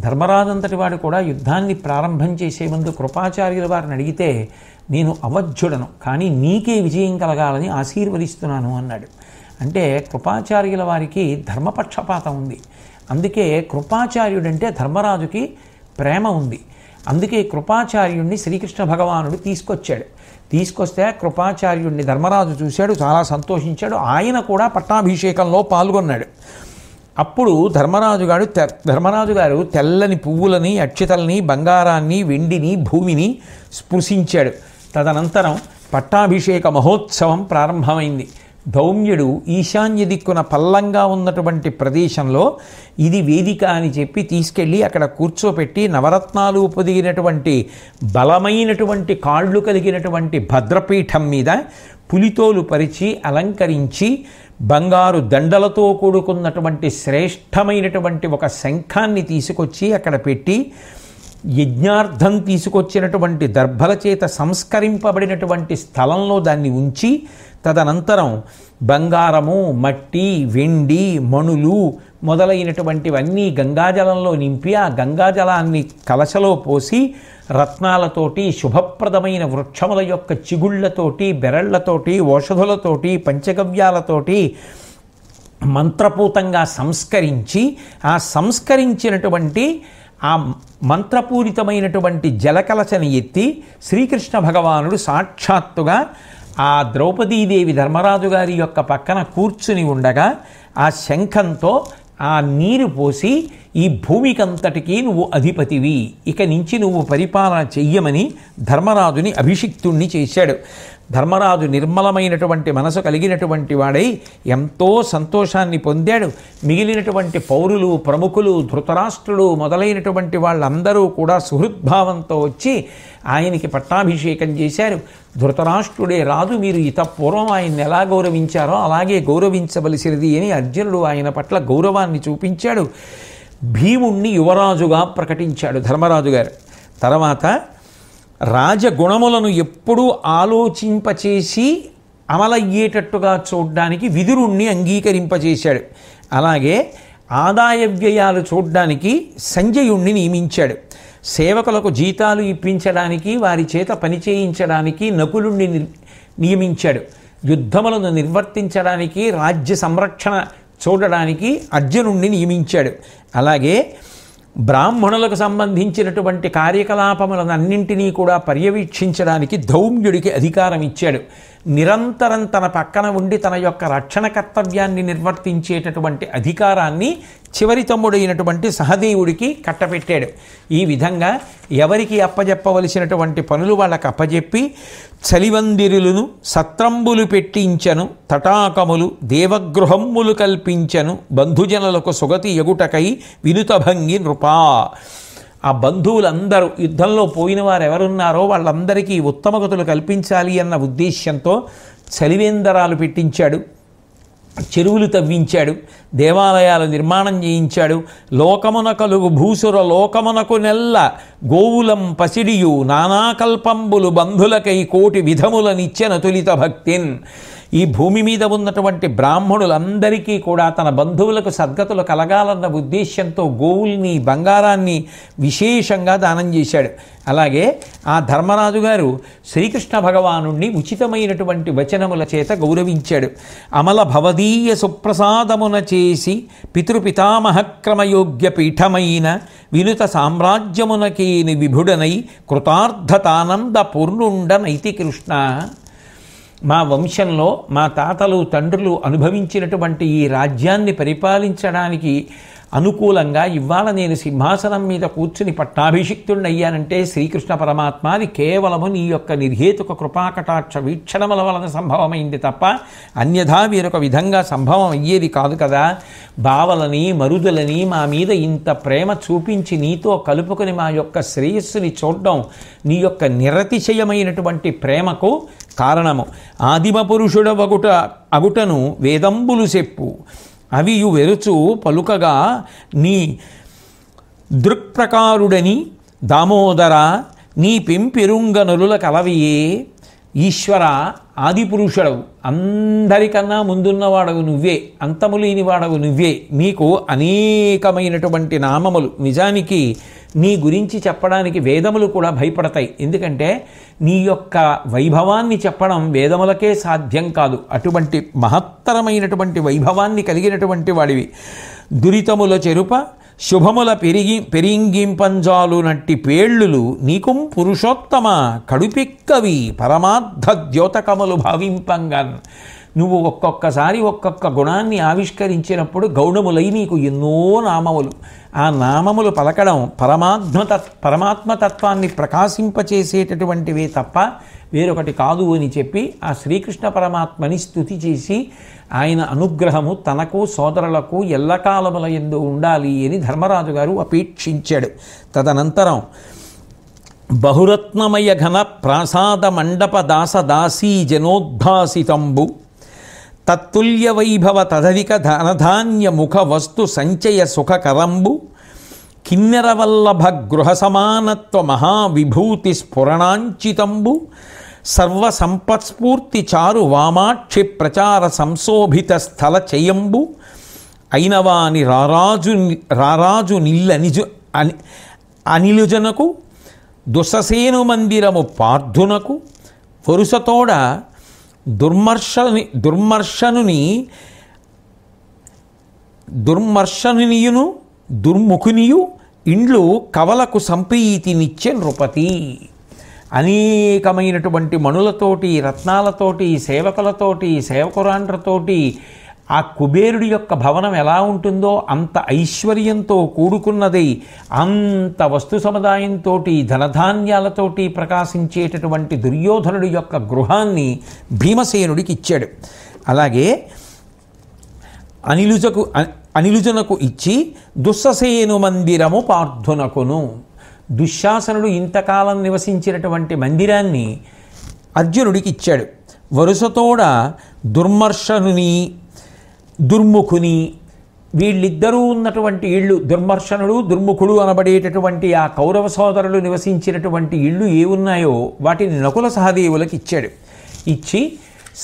ధర్మరాజంతటి వాడు కూడా యుద్ధాన్ని ప్రారంభం చేసే ముందు కృపాచార్యుల వారిని అడిగితే, నేను అవధ్యుడను కానీ నీకే విజయం కలగాలని ఆశీర్వదిస్తున్నాను అన్నాడు. అంటే కృపాచార్యుల వారికి ధర్మపక్షపాతం ఉంది. అందుకే కృపాచార్యుడంటే ధర్మరాజుకి ప్రేమ ఉంది. అందుకే కృపాచార్యుడిని శ్రీకృష్ణ భగవానుడు తీసుకొస్తే కృపాచార్యుడిని ధర్మరాజు చూశాడు, చాలా సంతోషించాడు. ఆయన కూడా పట్టాభిషేకంలో పాల్గొన్నాడు. అప్పుడు ధర్మరాజు గారు తెల్లని పువ్వులని, అక్షతల్ని, బంగారాన్ని, వెండిని, భూమిని స్పృశించాడు. తదనంతరం పట్టాభిషేక మహోత్సవం ప్రారంభమైంది. ధౌమ్యుడు ఈశాన్య దిక్కున పల్లంగా ఉన్నటువంటి ప్రదేశంలో ఇది వేదిక అని చెప్పి తీసుకెళ్ళి అక్కడ కూర్చోపెట్టి నవరత్నాలు పొదిగినటువంటి బలమైనటువంటి కాళ్ళు కలిగినటువంటి భద్రపీఠం మీద పులితోలు పరిచి అలంకరించి బంగారు దండలతో కూడుకున్నటువంటి శ్రేష్టమైనటువంటి ఒక శంఖాన్ని తీసుకొచ్చి అక్కడ పెట్టి యజ్ఞార్థం తీసుకొచ్చినటువంటి దర్భల చేత సంస్కరింపబడినటువంటి స్థలంలో దాన్ని ఉంచి తదనంతరం బంగారము, మట్టి, వెండి, మణులు మొదలైనటువంటివన్నీ గంగాజలంలో నింపి ఆ గంగాజలాన్ని కలశలో పోసి రత్నాలతోటి, శుభప్రదమైన వృక్షముల యొక్క చిగుళ్లతోటి, బెరళ్లతోటి, ఔషధులతోటి, పంచగవ్యాలతోటి మంత్రపూతంగా సంస్కరించి ఆ సంస్కరించినటువంటి ఆ మంత్రపూరితమైనటువంటి జలకలశని ఎత్తి శ్రీకృష్ణ భగవానుడు సాక్షాత్తుగా ఆ ద్రౌపదీదేవి ధర్మరాజు గారి యొక్క పక్కన కూర్చుని ఉండగా ఆ శంఖంతో ఆ నీరు పోసి, ఈ భూమికంతటికీ నువ్వు అధిపతివి, ఇక నుంచి నువ్వు పరిపాలన చెయ్యమని ధర్మరాజుని అభిషిక్తుణ్ణి చేశాడు. ధర్మరాజు నిర్మలమైనటువంటి మనసు కలిగినటువంటి వాడై ఎంతో సంతోషాన్ని పొందాడు. మిగిలినటువంటి పౌరులు, ప్రముఖులు, ధృతరాష్ట్రుడు మొదలైనటువంటి వాళ్ళందరూ కూడా సుహృద్భావంతో వచ్చి ఆయనకి పట్టాభిషేకం చేశారు. ధృతరాష్ట్రుడే రాజు, మీరు పూర్వం ఆయన్ని ఎలా గౌరవించారో అలాగే గౌరవించవలసినది అని అర్జునుడు ఆయన పట్ల గౌరవాన్ని చూపించాడు. భీముణ్ణి యువరాజుగా ప్రకటించాడు ధర్మరాజు గారు. తర్వాత రాజగుణములను ఎప్పుడూ ఆలోచింపచేసి అమలయ్యేటట్టుగా చూడ్డానికి విదురుణ్ణి అంగీకరింపచేశాడు. అలాగే ఆదాయ వ్యయాలు చూడ్డానికి సంజయుణ్ణి నియమించాడు. సేవకులకు జీతాలు ఇప్పించడానికి, వారి చేత పని చేయించడానికి నకులుణ్ణి నియమించాడు. యుద్ధములను నిర్వర్తించడానికి, రాజ్య సంరక్షణ చూడడానికి అర్జునుడిని నియమించాడు. అలాగే బ్రాహ్మణులకు సంబంధించినటువంటి కార్యకలాపములన్నింటినీ కూడా పర్యవేక్షించడానికి ధౌమ్యుడికి అధికారం ఇచ్చాడు. నిరంతరం తన పక్కన ఉండి తన యొక్క రక్షణ కర్తవ్యాన్ని నిర్వర్తించేటటువంటి అధికారాన్ని చివరి తమ్ముడైనటువంటి సహదేవుడికి కట్టపెట్టాడు. ఈ విధంగా ఎవరికి అప్పజెప్పవలసినటువంటి పనులు వాళ్ళకు అప్పజెప్పి చలివందిరులను సత్రంబులు పెట్టించను, తటాకములు దేవగృహమ్ములు కల్పించను, బంధుజనులకు సుగతి ఎగుటకై వినుతభంగి నృపా. ఆ బంధువులందరూ యుద్ధంలో పోయిన వారు ఎవరున్నారో వాళ్ళందరికీ ఉత్తమగతులు కల్పించాలి అన్న ఉద్దేశ్యంతో చలివేందరాలు పెట్టించాడు, చెరువులు తవ్వించాడు, దేవాలయాలు నిర్మాణం చేయించాడు. లోకమున కలుగు భూసుర లోకమునకు నెల్ల గోవులం పసిడియు నానాకల్పంబులు బంధులకై కోటి విధముల నిత్య నతులిత భక్తిన్. ఈ భూమి మీద ఉన్నటువంటి బ్రాహ్మణులందరికీ కూడా తన బంధువులకు సద్గతులు కలగాలన్న ఉద్దేశ్యంతో గోవుల్ని బంగారాన్ని విశేషంగా దానం చేశాడు. అలాగే ఆ ధర్మరాజు గారు శ్రీకృష్ణ భగవానుణ్ణి ఉచితమైనటువంటి వచనముల చేత గౌరవించాడు. అమల భవదీయ సుప్రసాదమున చేసి పితృపితామహక్రమయోగ్య పీఠమైన వినుత సామ్రాజ్యమునకేని విభుడనై కృతార్థతానంద పూర్ణుండ నైతి కృష్ణ. మా వంశంలో మా తాతలు తండ్రులు అనుభవించినటువంటి ఈ రాజ్యాన్ని పరిపాలించడానికి అనుకూలంగా ఇవాళ నేను సింహాసనం మీద కూర్చుని పట్టాభిషిక్తుడయ్యానంటే శ్రీకృష్ణ పరమాత్మ అది కేవలము నీ యొక్క నిర్హేతుక కృపాకటాక్ష వీక్షణముల వలన సంభవమైంది తప్ప అన్యథా వేరొక విధంగా సంభవం అయ్యేది కాదు కదా. బావలని మరుదులని మా మీద ఇంత ప్రేమ చూపించి నీతో కలుపుకొని మా యొక్క శ్రేయస్సుని చూడడం నీ యొక్క నిరతిశయమైనటువంటి ప్రేమకు కారణము. ఆదిమ పురుషుడ అగుటను వేదంబులు చెప్పు అవియు వెరుచు పలుకగా నీ దృక్ప్రకారుడని దామోదర నీ పెంపెరుంగ నరుల కలవియే. ఈశ్వర ఆదిపురుషుడవు, అందరికన్నా ముందున్నవాడవు నువ్వే, అంతము లేనివాడవు నువ్వే. నీకు అనేకమైనటువంటి నామములు. నిజానికి నీ గురించి చెప్పడానికి వేదములు కూడా భయపడతాయి. ఎందుకంటే నీ యొక్క వైభవాన్ని చెప్పడం వేదములకే సాధ్యం కాదు. అటువంటి మహత్తరమైనటువంటి వైభవాన్ని కలిగినటువంటి వాడివి. దురితముల చెరుప శుభముల పెరింగింపంజాలు నట్టి పేళ్ళులు నీకుం పురుషోత్తమ కడుపెక్కవి పరమార్థ ద్యోతకములు భావింపంగన్. నువ్వు ఒక్కొక్కసారి ఒక్కొక్క గుణాన్ని ఆవిష్కరించినప్పుడు గౌణములై నీకు ఎన్నో నామములు. ఆ నామములు పలకడం పరమాత్మతత్వాన్ని ప్రకాశింపచేసేటటువంటివే తప్ప వేరొకటి కాదు అని చెప్పి ఆ శ్రీకృష్ణ పరమాత్మని స్తుతి చేసి ఆయన అనుగ్రహము తనకు సోదరులకు ఎల్లకాలముల యందు ఉండాలి అని ధర్మరాజు గారు అపేక్షించాడు. తదనంతరం బహురత్నమయ ఘన ప్రాసాద మండప దాసదాసీ జనోద్భాసితంబు తత్తుల్య వైభవ తదధిక ధనధాన్య ముఖ వస్తు సంచయ సుఖకరంబు కిన్నెరవల్లభ గృహ సమానత్వ మహావిభూతి స్ఫురణాంచితంబు సర్వసంపత్స్ఫూర్తి చారు వామాక్షి ప్రచార సంశోభిత స్థల చయంబు అయినవాని రారాజు అనిలుజనకు దుససేను మందిరము పార్థునకు వరుసతోడ దుర్మర్షనునియును దుర్ముఖునియు ఇండ్లు కవలకు సంప్రీతినిచ్చే నృపతి. అనేకమైనటువంటి మణులతోటి రత్నాలతోటి సేవకులతోటి సేవకురాండ్రతోటి ఆ కుబేరుడి యొక్క భవనం ఎలా ఉంటుందో అంత ఐశ్వర్యంతో కూడుకున్నది, అంత వస్తు సముదాయంతో ధనధాన్యాలతోటి ప్రకాశించేటటువంటి దుర్యోధనుడి యొక్క గృహాన్ని భీమసేనుడికి ఇచ్చాడు. అలాగే అనిలుజనకు ఇచ్చి దుస్ససేను మందిరము పార్థునకును, దుశ్శాసనుడు ఇంతకాలం నివసించినటువంటి మందిరాన్ని అర్జునుడికి ఇచ్చాడు. వరుసతోడ దుర్మర్షనుని దుర్ముఖుని వీళ్ళిద్దరూ ఉన్నటువంటి ఇళ్ళు, దుర్మర్షనుడు దుర్ముఖుడు అనబడేటటువంటి ఆ కౌరవ సోదరులు నివసించినటువంటి ఇళ్ళు ఏ ఉన్నాయో వాటిని నకుల సహదేవులకు ఇచ్చాడు. ఇచ్చి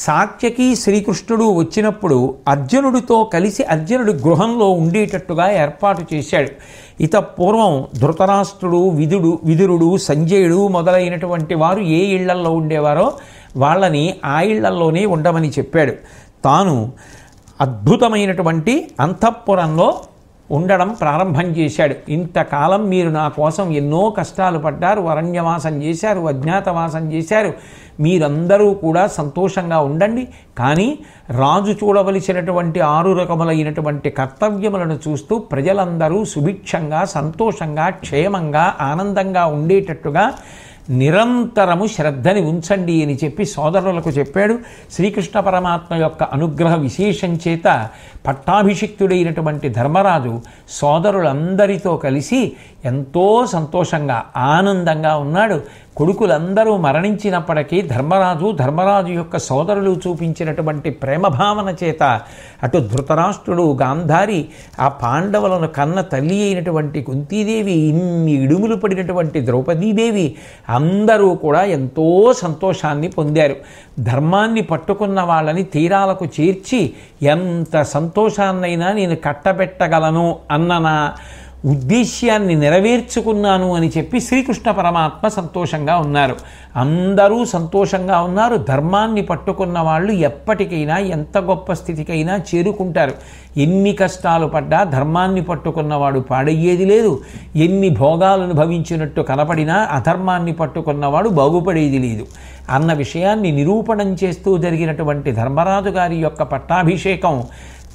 సాత్యకి శ్రీకృష్ణుడు వచ్చినప్పుడు అర్జునుడితో కలిసి అర్జునుడి గృహంలో ఉండేటట్టుగా ఏర్పాటు చేశాడు. ఇత పూర్వం ధృతరాష్ట్రుడు విదురుడు సంజయుడు మొదలైనటువంటి వారు ఏ ఇళ్లల్లో ఉండేవారో వాళ్ళని ఆ ఇళ్లల్లోనే ఉండమని చెప్పాడు. తాను అద్భుతమైనటువంటి అంతఃపురంలో ఉండడం ప్రారంభం చేశాడు. ఇంతకాలం మీరు నా కోసం ఎన్నో కష్టాలు పడ్డారు, అరణ్యవాసం చేశారు, అజ్ఞాతవాసం చేశారు, మీరందరూ కూడా సంతోషంగా ఉండండి. కానీ రాజు చూడవలసినటువంటి 6 రకములైనటువంటి కర్తవ్యములను చూస్తూ ప్రజలందరూ సుభిక్షంగా, సంతోషంగా, క్షేమంగా, ఆనందంగా ఉండేటట్టుగా నిరంతరము శ్రద్ధని ఉంచండి అని చెప్పి సోదరులకు చెప్పాడు. శ్రీకృష్ణ పరమాత్మ యొక్క అనుగ్రహ విశేషం చేత పట్టాభిషిక్తుడైనటువంటి ధర్మరాజు సోదరులందరితో కలిసి ఎంతో సంతోషంగా ఆనందంగా ఉన్నాడు. కొడుకులందరూ మరణించినప్పటికీ ధర్మరాజు యొక్క సోదరులు చూపించినటువంటి ప్రేమభావన చేత అటు ధృతరాష్ట్రుడు, గాంధారి, ఆ పాండవులను కన్న తల్లి అయినటువంటి కుంతీదేవి, ఇన్ని ఇడుములు పడినటువంటి ద్రౌపదీదేవి అందరూ కూడా ఎంతో సంతోషాన్ని పొందారు. ధర్మాన్ని పట్టుకున్న వాళ్ళని తీరాలకు చేర్చి ఎంత సంతోషాన్నైనా నేను కట్టబెట్టగలను అన్న నా ఉద్దేశ్యాన్ని నెరవేర్చుకున్నాను అని చెప్పి శ్రీకృష్ణ పరమాత్మ సంతోషంగా ఉన్నారు. అందరూ సంతోషంగా ఉన్నారు. ధర్మాన్ని పట్టుకున్న వాళ్ళు ఎప్పటికైనా ఎంత గొప్ప స్థితికైనా చేరుకుంటారు. ఎన్ని కష్టాలు పడ్డా ధర్మాన్ని పట్టుకున్నవాడు పాడయ్యేది లేదు. ఎన్ని భోగాలు అనుభవించినట్టు కనపడినా అధర్మాన్ని పట్టుకున్నవాడు బాగుపడేది లేదు అన్న విషయాన్ని నిరూపణం చేస్తూ జరిగినటువంటి ధర్మరాజు గారి యొక్క పట్టాభిషేకం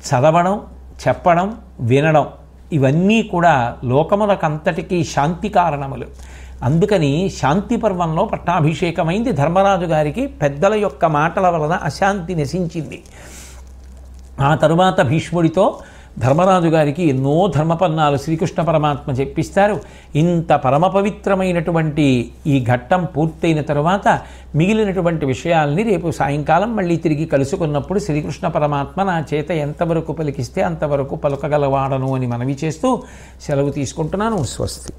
చదవడం, చెప్పడం, వినడం ఇవన్నీ కూడా లోకములకంతటికీ శాంతి కారణములు. అందుకని శాంతి పర్వంలో పట్టాభిషేకమైంది. ధర్మరాజు గారికి పెద్దల యొక్క మాటల వలన అశాంతి నశించింది. ఆ తరువాత భీష్ముడితో ధర్మరాజు గారికి ఎన్నో ధర్మపన్నాలు శ్రీకృష్ణ పరమాత్మ చెప్పిస్తారు. ఇంత పరమ పవిత్రమైనటువంటి ఈ ఘట్టం పూర్తయిన తరువాత మిగిలినటువంటి విషయాల్ని రేపు సాయంకాలం మళ్ళీ తిరిగి కలుసుకున్నప్పుడు శ్రీకృష్ణ పరమాత్మ నా చేత ఎంతవరకు పలికిస్తే అంతవరకు పలుకగలవాడను అని మనవి చేస్తూ సెలవు తీసుకుంటున్నాను. స్వస్తి.